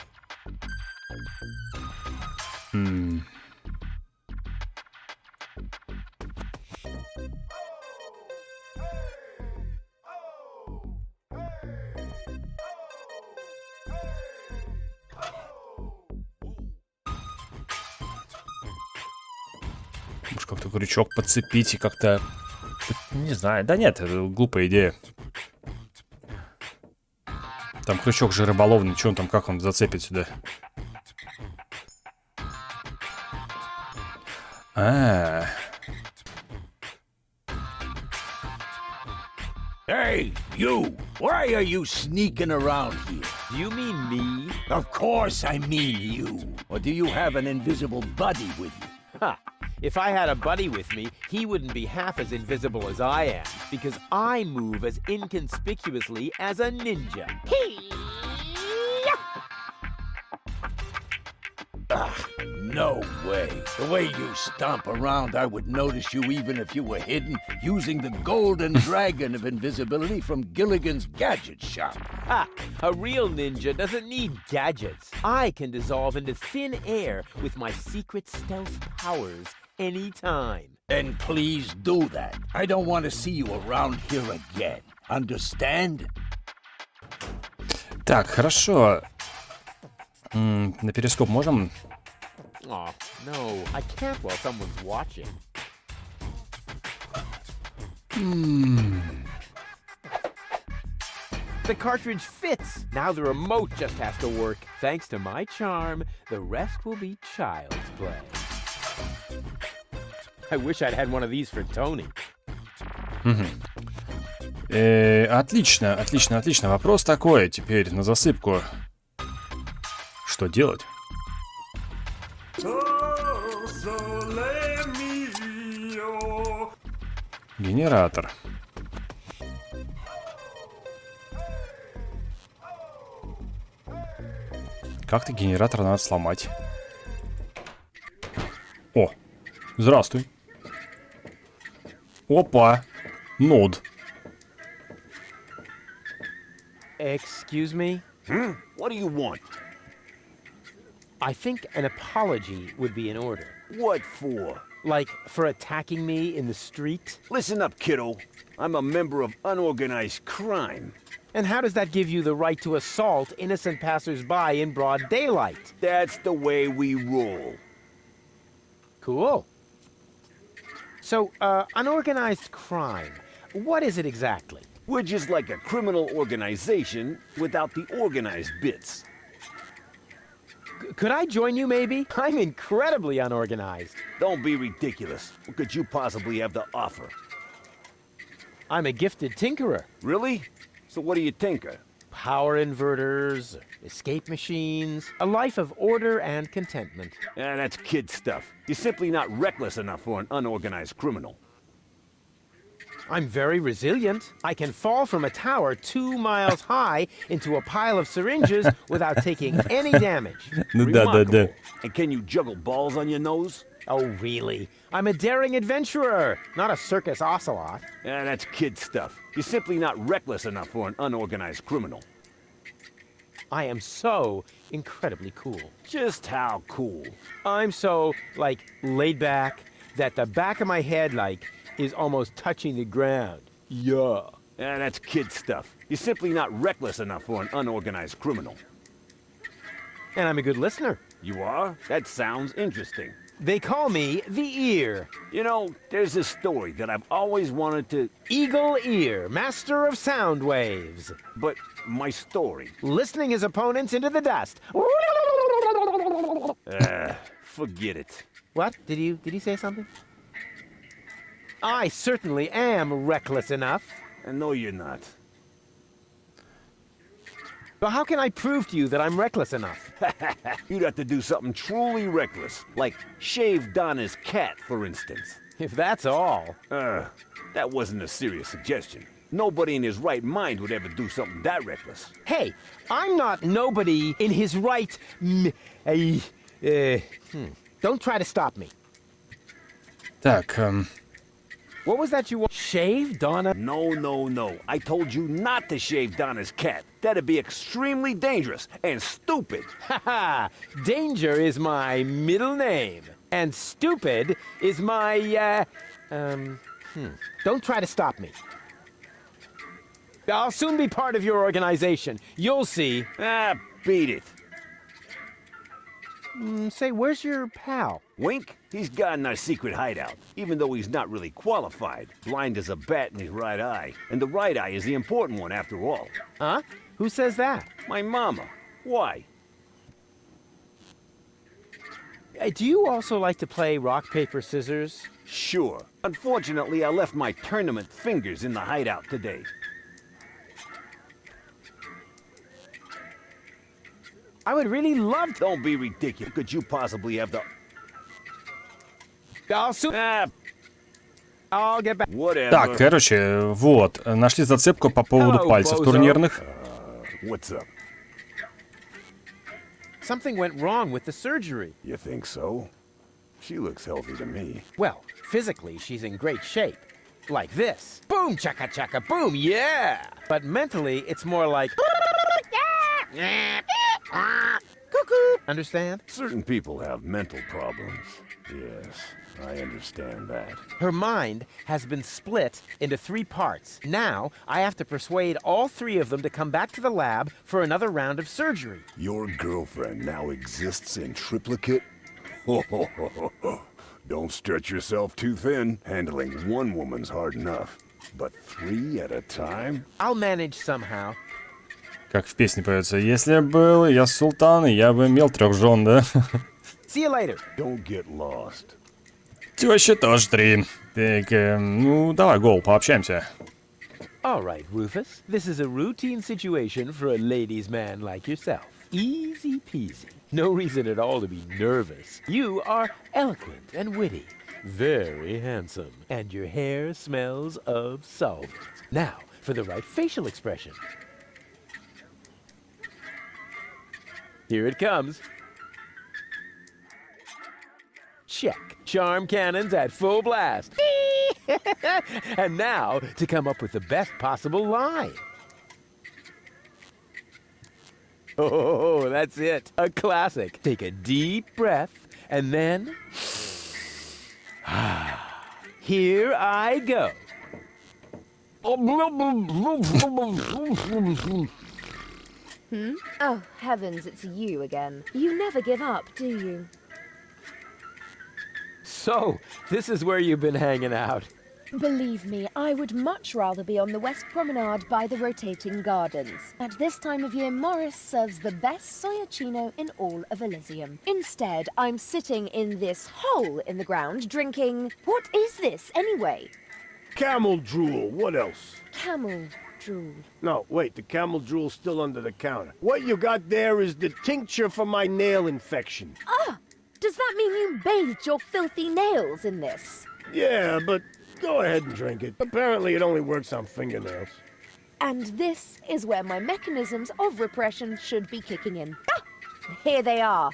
Speaker 1: Может, как-то крючок подцепить и как-то... Не знаю. Да нет, это глупая идея. Там крючок же рыболовный. Че он там, как он зацепит сюда?
Speaker 3: Hey, you! Why are you sneaking around here?
Speaker 2: Do you mean me?
Speaker 3: Of course I mean you. Or do you have an invisible buddy with you?
Speaker 2: Ha! If I had a buddy with me, he wouldn't be half as invisible as I am, because I move as inconspicuously as a ninja.
Speaker 3: No way. The way you stomp around, I would notice you even if you were hidden, using the golden dragon of invisibility from Gilligan's Gadget Shop.
Speaker 2: Ha! A real ninja doesn't need gadgets. I can dissolve into thin air with my secret stealth powers anytime.
Speaker 3: Then please do that. I don't want to see you around here again. Understand?
Speaker 1: Так, хорошо. На перископ можем?
Speaker 2: Oh, no, I can't while someone's watching. The cartridge fits. Now the remote just has to work. Thanks to my charm, the rest will be child's play. I wish I'd had one of these for Tony.
Speaker 1: Отлично, отлично, отлично. Вопрос такой теперь на засыпку. Что делать? Генератор. Как-то генератор надо сломать. Здравствуй. Опа. Нод.
Speaker 2: Excuse me?
Speaker 11: What do you want?
Speaker 2: I think an apology would be in order.
Speaker 11: What for?
Speaker 2: Like for attacking me in the street?
Speaker 11: Listen up, kiddo. I'm a member of unorganized crime.
Speaker 2: And how does that give you the right to assault innocent passers-by in broad daylight?
Speaker 11: That's the way we roll.
Speaker 2: Cool. So, unorganized crime, what is it exactly?
Speaker 11: We're just like a criminal organization without the organized bits.
Speaker 2: Could I join you, maybe? I'm incredibly unorganized.
Speaker 11: Don't be ridiculous. What could you possibly have to offer?
Speaker 2: I'm a gifted tinkerer.
Speaker 11: Really? So what do you tinker?
Speaker 2: Power inverters, escape machines, a life of order and contentment.
Speaker 11: That's kid stuff. You're simply not reckless enough for an unorganized criminal.
Speaker 2: I'm very resilient. I can fall from a tower 2 miles high into a pile of syringes without taking any damage.
Speaker 11: Remarkable. And can you juggle balls on your nose?
Speaker 2: Oh, really? I'm a daring adventurer, not a circus ocelot.
Speaker 11: That's kid stuff. You're simply not reckless enough for an unorganized criminal.
Speaker 2: I am so incredibly cool.
Speaker 11: Just how cool?
Speaker 2: I'm so, laid back that the back of my head, is almost touching the ground. Yeah.
Speaker 11: That's kid stuff. You're simply not reckless enough for an unorganized criminal.
Speaker 2: And I'm a good listener.
Speaker 11: You are? That sounds interesting.
Speaker 2: They call me the Ear.
Speaker 11: You know, there's this story that I've always wanted to...
Speaker 2: Eagle Ear, master of sound waves.
Speaker 11: But my story...
Speaker 2: Listening his opponents into the dust.
Speaker 11: Forget it.
Speaker 2: What? Did he say something? I certainly am reckless enough.
Speaker 11: No, you're not.
Speaker 2: But how can I prove to you that I'm reckless enough?
Speaker 11: You'd have to do something truly reckless, like shave Donna's cat, for instance.
Speaker 2: If that's all.
Speaker 11: That wasn't a serious suggestion. Nobody in his right mind would ever do something that reckless.
Speaker 2: Hey, I'm not nobody in his right... Don't try to stop me.
Speaker 1: Так,
Speaker 2: What was that you want? Shave Donna?
Speaker 11: No. I told you not to shave Donna's cat. That'd be extremely dangerous and stupid.
Speaker 2: Haha! Danger is my middle name. And stupid is my, Don't try to stop me. I'll soon be part of your organization. You'll see.
Speaker 11: Beat it.
Speaker 2: Say, where's your pal?
Speaker 11: Wink? He's got in our secret hideout, even though he's not really qualified. Blind as a bat in his right eye. And the right eye is the important one after all.
Speaker 2: Huh? Who says that?
Speaker 11: My mama. Why?
Speaker 2: Do you also like to play rock, paper, scissors?
Speaker 11: Sure. Unfortunately, I left my tournament fingers in the hideout today.
Speaker 2: I would really love to...
Speaker 11: Don't be ridiculous. Could you possibly have the...
Speaker 2: I'll get back.
Speaker 11: Whatever.
Speaker 1: Так, короче, вот, нашли зацепку по поводу пальцев турнирных.
Speaker 11: What's up?
Speaker 2: Something went wrong with the surgery.
Speaker 11: You think so? She looks healthy to me.
Speaker 2: Well, physically, she's in great shape. Like this. Boom, chaka chaka, boom, yeah! But mentally, it's more like... Cuckoo! Understand?
Speaker 11: Certain people have mental problems. Yes, I understand that.
Speaker 2: Her mind has been split into 3 parts. Now, I have to persuade all 3 of them to come back to the lab for another round of surgery.
Speaker 11: Your girlfriend now exists in triplicate? Don't stretch yourself too thin. Handling one woman's hard enough. But 3 at a time?
Speaker 2: I'll manage somehow.
Speaker 1: Как в песне поется, если был я султан, я бы имел 3 жен, да?
Speaker 2: See you later.
Speaker 11: Don't get lost.
Speaker 1: Теща тоже 3. Так, ну давай, Гол, пообщаемся.
Speaker 2: All right, Rufus. This is a routine situation for a ladies' man like yourself. Easy peasy. No reason at all to be nervous. You are eloquent and witty. Very handsome. And your hair smells of solvent. Now, for the right facial expression. Here it comes. Check. Charm cannons at full blast. And now to come up with the best possible line. Oh, that's it. A classic. Take a deep breath and then... Here I go.
Speaker 13: Oh, heavens, it's you again. You never give up, do you?
Speaker 2: So, this is where you've been hanging out.
Speaker 13: Believe me, I would much rather be on the West Promenade by the rotating gardens. At this time of year, Morris serves the best soyacino in all of Elysium. Instead, I'm sitting in this hole in the ground drinking... What is this, anyway?
Speaker 7: Camel drool, what else?
Speaker 13: Camel drool.
Speaker 7: No, wait, the camel drool's still under the counter. What you got there is the tincture for my nail infection.
Speaker 13: Ah! Does that mean you bathed your filthy nails in this?
Speaker 7: Yeah, but go ahead and drink it. Apparently it only works on fingernails.
Speaker 13: And this is where my mechanisms of repression should be kicking in. Ah! Here they are.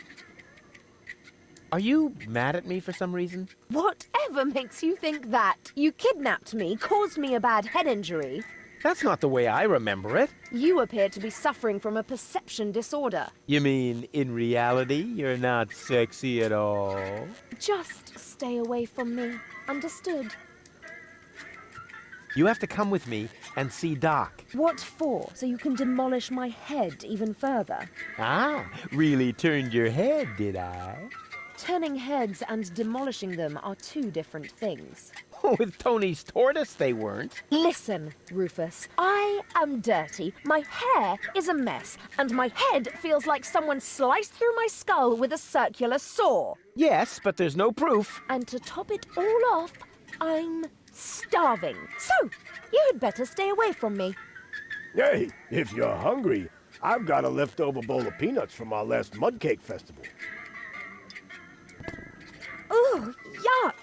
Speaker 2: Are you mad at me for some reason?
Speaker 13: Whatever makes you think that? You kidnapped me, caused me a bad head injury.
Speaker 2: That's not the way I remember it.
Speaker 13: You appear to be suffering from a perception disorder.
Speaker 2: You mean, in reality, you're not sexy at all?
Speaker 13: Just stay away from me. Understood?
Speaker 2: You have to come with me and see Doc.
Speaker 13: What for? So you can demolish my head even further?
Speaker 2: Ah, really turned your head, did I?
Speaker 13: Turning heads and demolishing them are two different things.
Speaker 2: With Tony's tortoise, they weren't.
Speaker 13: Listen, Rufus, I am dirty, my hair is a mess, and my head feels like someone sliced through my skull with a circular saw.
Speaker 2: Yes, but there's no proof.
Speaker 13: And to top it all off, I'm starving. So, you had better stay away from me.
Speaker 7: Hey, if you're hungry, I've got a leftover bowl of peanuts from our last mud cake festival.
Speaker 13: Ooh, yuck!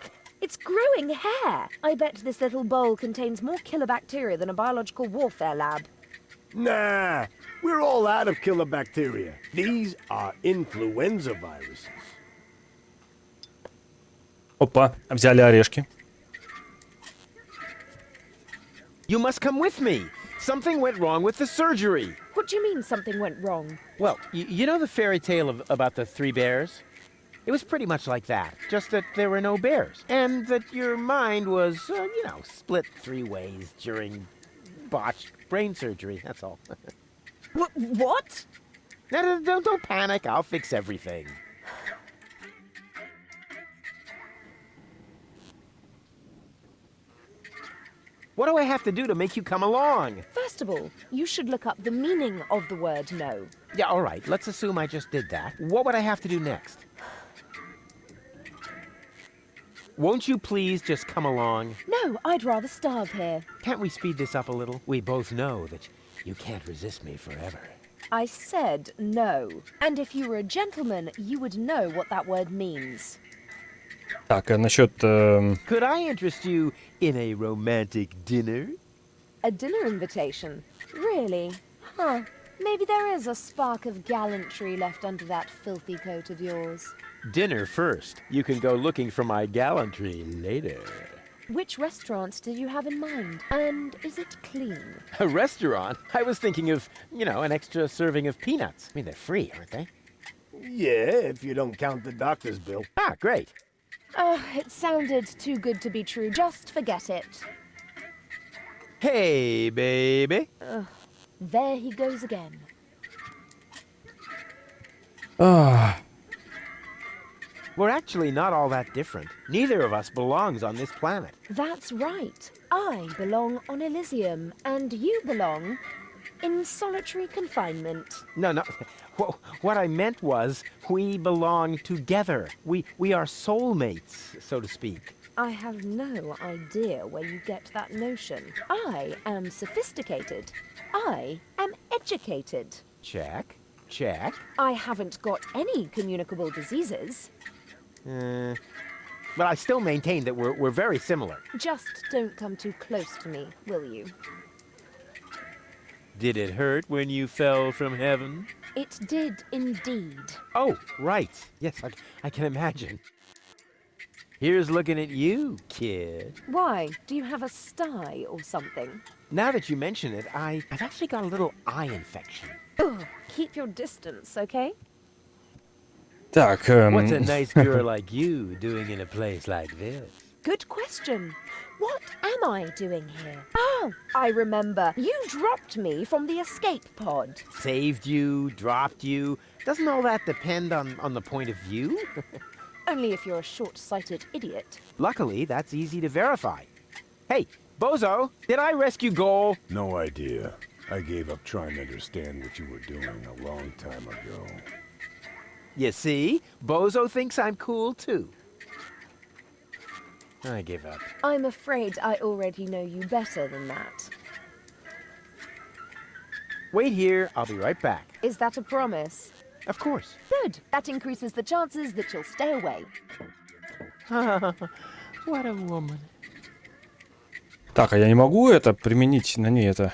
Speaker 13: It's growing hair. I bet this little bowl contains more killer bacteria than a biological warfare lab.
Speaker 7: Nah, we're all out of killer bacteria. These are influenza viruses.
Speaker 1: Опа, взяли орешки.
Speaker 2: You must come with me. Something went wrong with the surgery.
Speaker 13: What do you mean something went wrong?
Speaker 2: Well, you know the fairy tale about the three bears? It was pretty much like that, just that there were no bears, and that your mind was, split three ways during botched brain surgery, that's all.
Speaker 13: What?
Speaker 2: No, don't panic, I'll fix everything. What do I have to do to make you come along?
Speaker 13: First of all, you should look up the meaning of the word no.
Speaker 2: Yeah, all right, let's assume I just did that. What would I have to do next? Won't you please just come along?
Speaker 13: No, I'd rather starve here.
Speaker 2: Can't we speed this up a little? We both know that you can't resist me forever.
Speaker 13: I said no. And if you were a gentleman, you would know what that word means.
Speaker 1: Так, а насчет...
Speaker 2: Could I interest you in a romantic dinner?
Speaker 13: A dinner invitation? Really? Huh. Maybe there is a spark of gallantry left under that filthy coat of yours.
Speaker 2: Dinner first. You can go looking for my gallantry later.
Speaker 13: Which restaurant did you have in mind? And is it clean?
Speaker 2: A restaurant? I was thinking of, an extra serving of peanuts. I mean, they're free, aren't they?
Speaker 7: Yeah, if you don't count the doctor's bill.
Speaker 2: Ah, great.
Speaker 13: Oh, it sounded too good to be true. Just forget it.
Speaker 2: Hey, baby.
Speaker 13: There he goes again.
Speaker 2: We're actually not all that different. Neither of us belongs on this planet.
Speaker 13: That's right. I belong on Elysium, and you belong in solitary confinement.
Speaker 2: No. What I meant was we belong together. We are soulmates, so to speak.
Speaker 13: I have no idea where you get that notion. I am sophisticated. I am educated.
Speaker 2: Check.
Speaker 13: I haven't got any communicable diseases.
Speaker 2: But I still maintain that we're very similar.
Speaker 13: Just don't come too close to me, will you?
Speaker 2: Did it hurt when you fell from heaven?
Speaker 13: It did indeed.
Speaker 2: Oh, right. Yes, I can imagine. Here's looking at you, kid.
Speaker 13: Why? Do you have a sty or something?
Speaker 2: Now that you mention it, I've actually got a little eye infection.
Speaker 13: Ugh, keep your distance, okay?
Speaker 1: Так,
Speaker 2: What's a nice girl like you doing in a place like this?
Speaker 13: Good question. What am I doing here? Oh, I remember. You dropped me from the escape pod.
Speaker 2: Saved you, dropped you. Doesn't all that depend on the point of view?
Speaker 13: Only if you're a short-sighted idiot.
Speaker 2: Luckily, that's easy to verify. Hey, Bozo, did I rescue Goal?
Speaker 11: No idea. I gave up trying to understand what you were doing a long time ago.
Speaker 2: You see? Bozo thinks I'm cool, too. I give up.
Speaker 13: I'm afraid I already know you better than that.
Speaker 2: Wait here, I'll be right back.
Speaker 13: Is that a promise?
Speaker 2: Of course.
Speaker 13: Good. That increases the chances that you'll stay away.
Speaker 2: What a woman.
Speaker 1: Так, а я не могу это применить на ней это.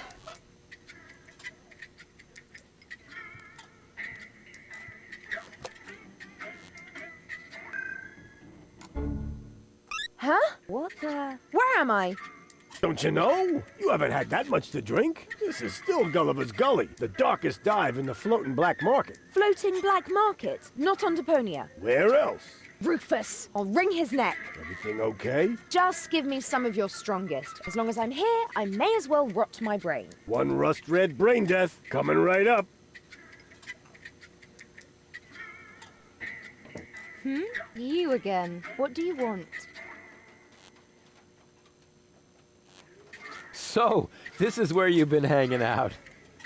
Speaker 13: Huh? What the? Where am I?
Speaker 7: Don't you know? You haven't had that much to drink. This is still Gulliver's Gully, the darkest dive in the floating black market.
Speaker 13: Floating black market, not on Deponia.
Speaker 7: Where else?
Speaker 13: Rufus, I'll wring his neck.
Speaker 7: Everything okay?
Speaker 13: Just give me some of your strongest. As long as I'm here, I may as well rot my brain.
Speaker 7: One rust-red brain death coming right up.
Speaker 13: You again. What do you want?
Speaker 2: So, this is where you've been hanging out.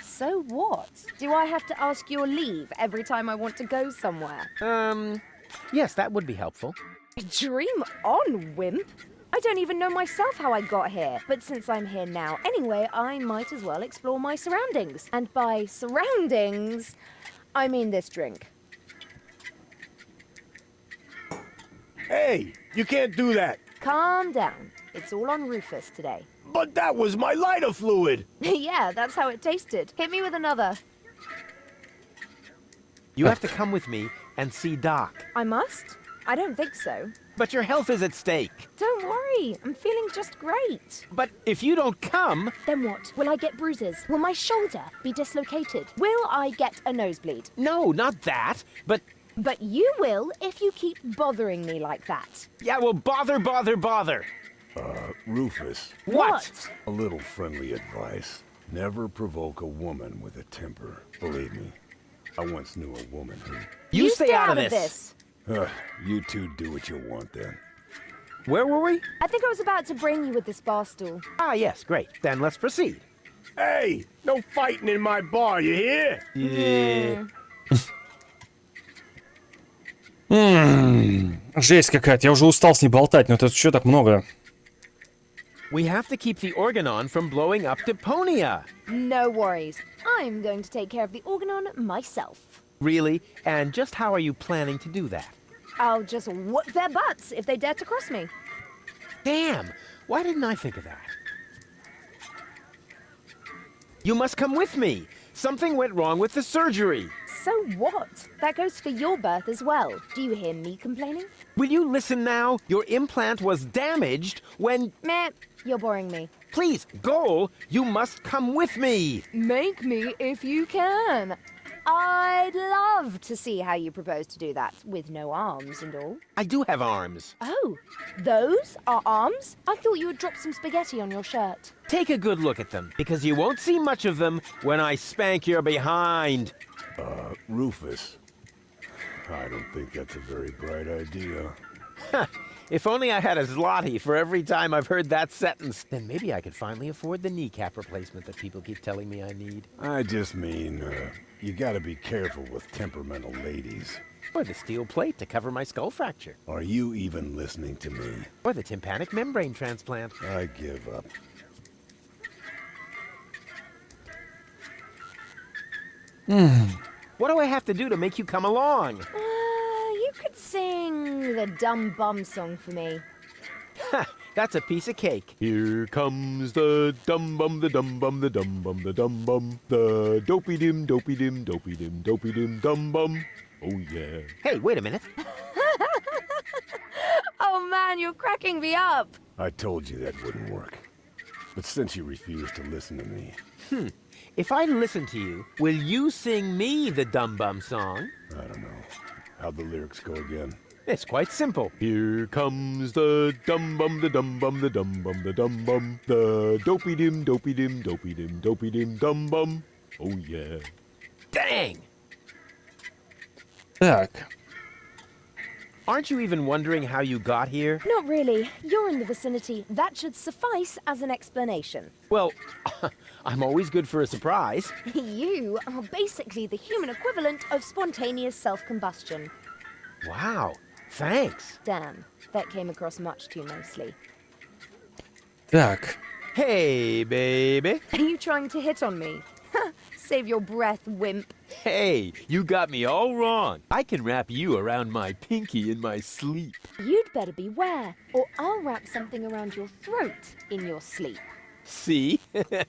Speaker 13: So what? Do I have to ask your leave every time I want to go somewhere?
Speaker 2: Yes, that would be helpful.
Speaker 13: Dream on, wimp. I don't even know myself how I got here. But since I'm here now anyway, I might as well explore my surroundings. And by surroundings, I mean this drink.
Speaker 7: Hey, you can't do that.
Speaker 13: Calm down. It's all on Rufus today.
Speaker 7: But that was my lighter fluid.
Speaker 13: Yeah, that's how it tasted. Hit me with another.
Speaker 2: You have to come with me and see Doc.
Speaker 13: I must? I don't think so.
Speaker 2: But your health is at stake.
Speaker 13: Don't worry, I'm feeling just great.
Speaker 2: But if you don't come...
Speaker 13: Then what? Will I get bruises? Will my shoulder be dislocated? Will I get a nosebleed?
Speaker 2: No, not that. But
Speaker 13: you will if you keep bothering me like that.
Speaker 2: yeah, well, bother.
Speaker 11: Rufus.
Speaker 13: What?
Speaker 11: A little friendly advice. Never provoke a woman with a temper. Believe me, I once knew a woman who...
Speaker 2: You stay out of this.
Speaker 11: You two do what you want then.
Speaker 2: Where were we?
Speaker 13: I think I was about to brain you with this bar stool.
Speaker 2: Ah, yes, great. Then let's proceed.
Speaker 7: Hey, no fighting in my bar, you hear?
Speaker 2: Yeah.
Speaker 1: Жесть какая-то, я уже устал с ней болтать, но это что так много?
Speaker 2: We have to keep the organon from blowing up Deponia.
Speaker 13: No worries. I'm going to take care of the organon myself.
Speaker 2: Really? And just how are you planning to do that?
Speaker 13: I'll just whoop their butts if they dare to cross me.
Speaker 2: Damn! Why didn't I think of that? You must come with me. Something went wrong with the surgery.
Speaker 13: So what? That goes for your birth as well. Do you hear me complaining?
Speaker 2: Will you listen now? Your implant was damaged when...
Speaker 13: Meh, you're boring me.
Speaker 2: Please, Goal, you must come with me.
Speaker 13: Make me if you can. I'd love to see how you propose to do that, with no arms and all.
Speaker 2: I do have arms.
Speaker 13: Oh, those are arms? I thought you would drop some spaghetti on your shirt.
Speaker 2: Take a good look at them, because you won't see much of them when I spank your behind.
Speaker 11: Rufus. I don't think that's a very bright idea.
Speaker 2: If only I had a zloty for every time I've heard that sentence, then maybe I could finally afford the kneecap replacement that people keep telling me I need.
Speaker 11: I just mean, you gotta be careful with temperamental ladies.
Speaker 2: Or the steel plate to cover my skull fracture.
Speaker 11: Are you even listening to me?
Speaker 2: Or the tympanic membrane transplant.
Speaker 11: I give up.
Speaker 2: What do I have to do to make you come along?
Speaker 13: You could sing the dumb bum song for me.
Speaker 2: Ha! That's a piece of cake. Here comes the dum bum, the dum bum, the dum bum, the dum bum, the dopey dim, dopey dim, dopey dim, dopey dim, dum bum. Oh yeah. Hey, wait a minute.
Speaker 13: Oh, Oh man, you're cracking me up.
Speaker 11: I told you that wouldn't work. But since you refuse to listen to me...
Speaker 2: If I listen to you, will you sing me the Dum Bum song?
Speaker 11: I don't know. How'd the lyrics go again?
Speaker 2: It's quite simple. Here comes the dum bum, the dum bum, the dum bum, the dum bum, the dopey dim, dopey dim, dopey dim, dopey dim, dum bum. Oh yeah. Dang!
Speaker 1: Так.
Speaker 2: Aren't you even wondering how you got here?
Speaker 13: Not really. You're in the vicinity. That should suffice as an explanation.
Speaker 2: Well, I'm always good for a surprise.
Speaker 13: You are basically the human equivalent of spontaneous self-combustion.
Speaker 2: Wow, thanks.
Speaker 13: Damn, that came across much too nicely.
Speaker 1: Так.
Speaker 2: Hey, baby.
Speaker 13: Are you trying to hit on me? Save your breath, wimp.
Speaker 2: Hey, you got me all wrong. I can wrap you around my pinky in my sleep.
Speaker 13: You'd better beware, or I'll wrap something around your throat in your sleep.
Speaker 2: See?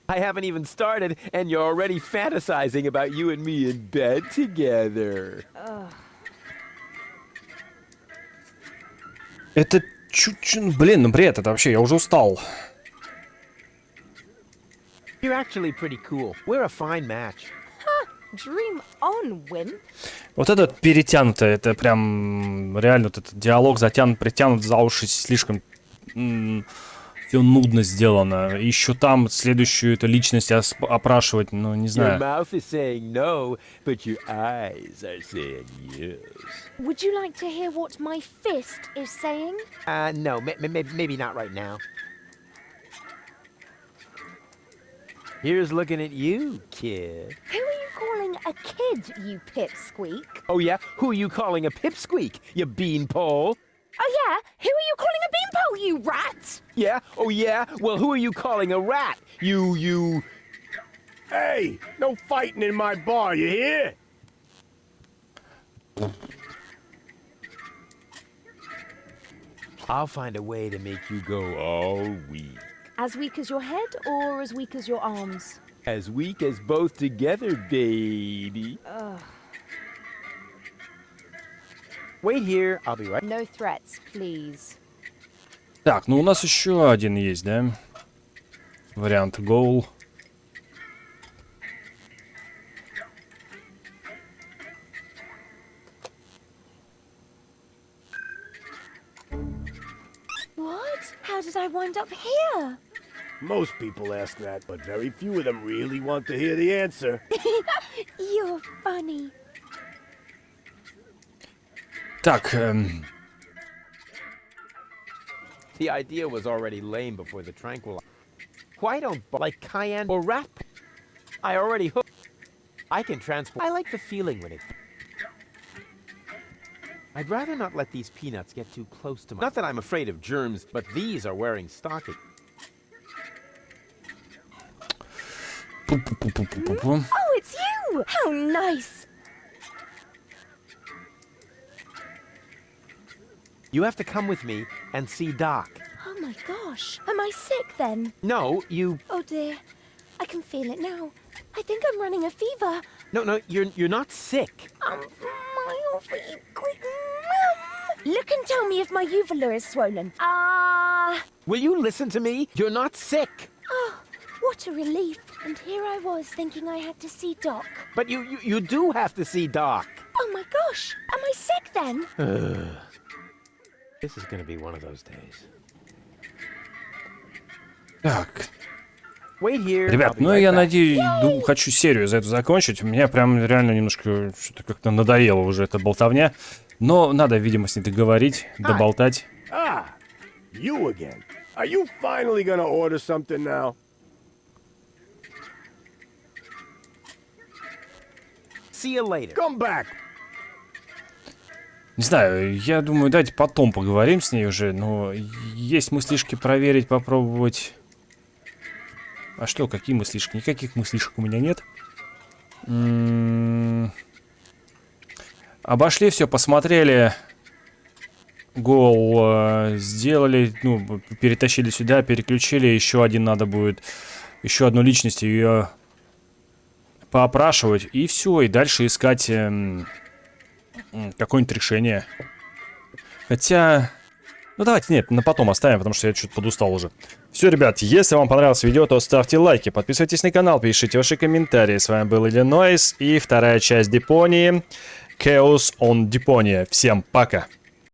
Speaker 2: I haven't even started, and you're already fantasizing about you and me in bed together.
Speaker 1: Это чуть-чуть... Блин, ну бред, это вообще, я уже устал.
Speaker 2: You're actually pretty cool. We're a fine match.
Speaker 13: Dream on, wimp.
Speaker 1: Вот это перетянуто, это прям реально вот этот диалог затянут, притянут за уши, слишком все нудно сделано. Еще там следующую эту личность опрашивать, ну не знаю.
Speaker 2: Your mouth is saying no, but your eyes are saying yes.
Speaker 13: Would you like to hear what my fist is saying?
Speaker 2: No, maybe not right now. Here's looking at you, kid.
Speaker 13: Who are you calling a kid, you pipsqueak?
Speaker 2: Oh yeah? Who are you calling a pipsqueak, you beanpole?
Speaker 13: Oh yeah? Who are you calling a beanpole, you rat?
Speaker 2: Yeah? Oh yeah? Well, who are you calling a rat? You...
Speaker 7: Hey, no fighting in my bar, you hear?
Speaker 2: I'll find a way to make you go all weak.
Speaker 13: As weak as your head or as weak as your arms?
Speaker 2: As weak as both together, baby. Wait here, I'll be right.
Speaker 13: No threats, please.
Speaker 1: Так, ну у нас еще один есть, да? Вариант goal.
Speaker 13: What? How did I wind up here?
Speaker 7: Most people ask that, but very few of them really want to hear the answer.
Speaker 13: You're funny.
Speaker 1: Так,
Speaker 2: The idea was already lame before the tranquilizer. Why don't like cayenne or rap? I already hooked. I can transport. I like the feeling when it. I'd rather not let these peanuts get too close to my. Not that I'm afraid of germs, but these are wearing stockings.
Speaker 13: Oh, it's you! How nice!
Speaker 2: You have to come with me and see Doc.
Speaker 13: Oh my gosh. Am I sick then?
Speaker 2: No, you...
Speaker 13: Oh dear. I can feel it now. I think I'm running a fever.
Speaker 2: No, you're not sick.
Speaker 13: Look and tell me if my uvula is swollen.
Speaker 2: Will you listen to me? You're not sick.
Speaker 13: Oh, what a relief. And here I was thinking I had to see Doc.
Speaker 2: But you do have to see Doc.
Speaker 13: Oh my gosh. Am I sick then?
Speaker 2: This is gonna be one of those days.
Speaker 1: так.
Speaker 2: Wait here.
Speaker 1: Ребят, ну я надеюсь, хочу серию за эту закончить. У меня прям реально немножко что-то как-то надоело уже эта болтовня. Но надо, видимо, с ней договорить, доболтать.
Speaker 7: You again. Are you finally gonna order something now?
Speaker 2: See you later.
Speaker 7: Come back.
Speaker 1: Не знаю, я думаю, давайте потом поговорим с ней уже. Но есть мыслишки проверить, попробовать. А что, какие мыслишки? Никаких мыслишек у меня нет. Обошли все, посмотрели. Гол сделали, ну, перетащили сюда, переключили. Еще один надо будет, еще одну личность ее поопрашивать. И все, и дальше искать какое-нибудь решение. Хотя, Ну давайте, нет, на потом оставим, потому что я что-то подустал уже. Все, ребят, если вам понравилось видео, то ставьте лайки, подписывайтесь на канал, пишите ваши комментарии. С вами был Иллинойс и вторая часть Депонии. Chaos on Deponia. Всем пока.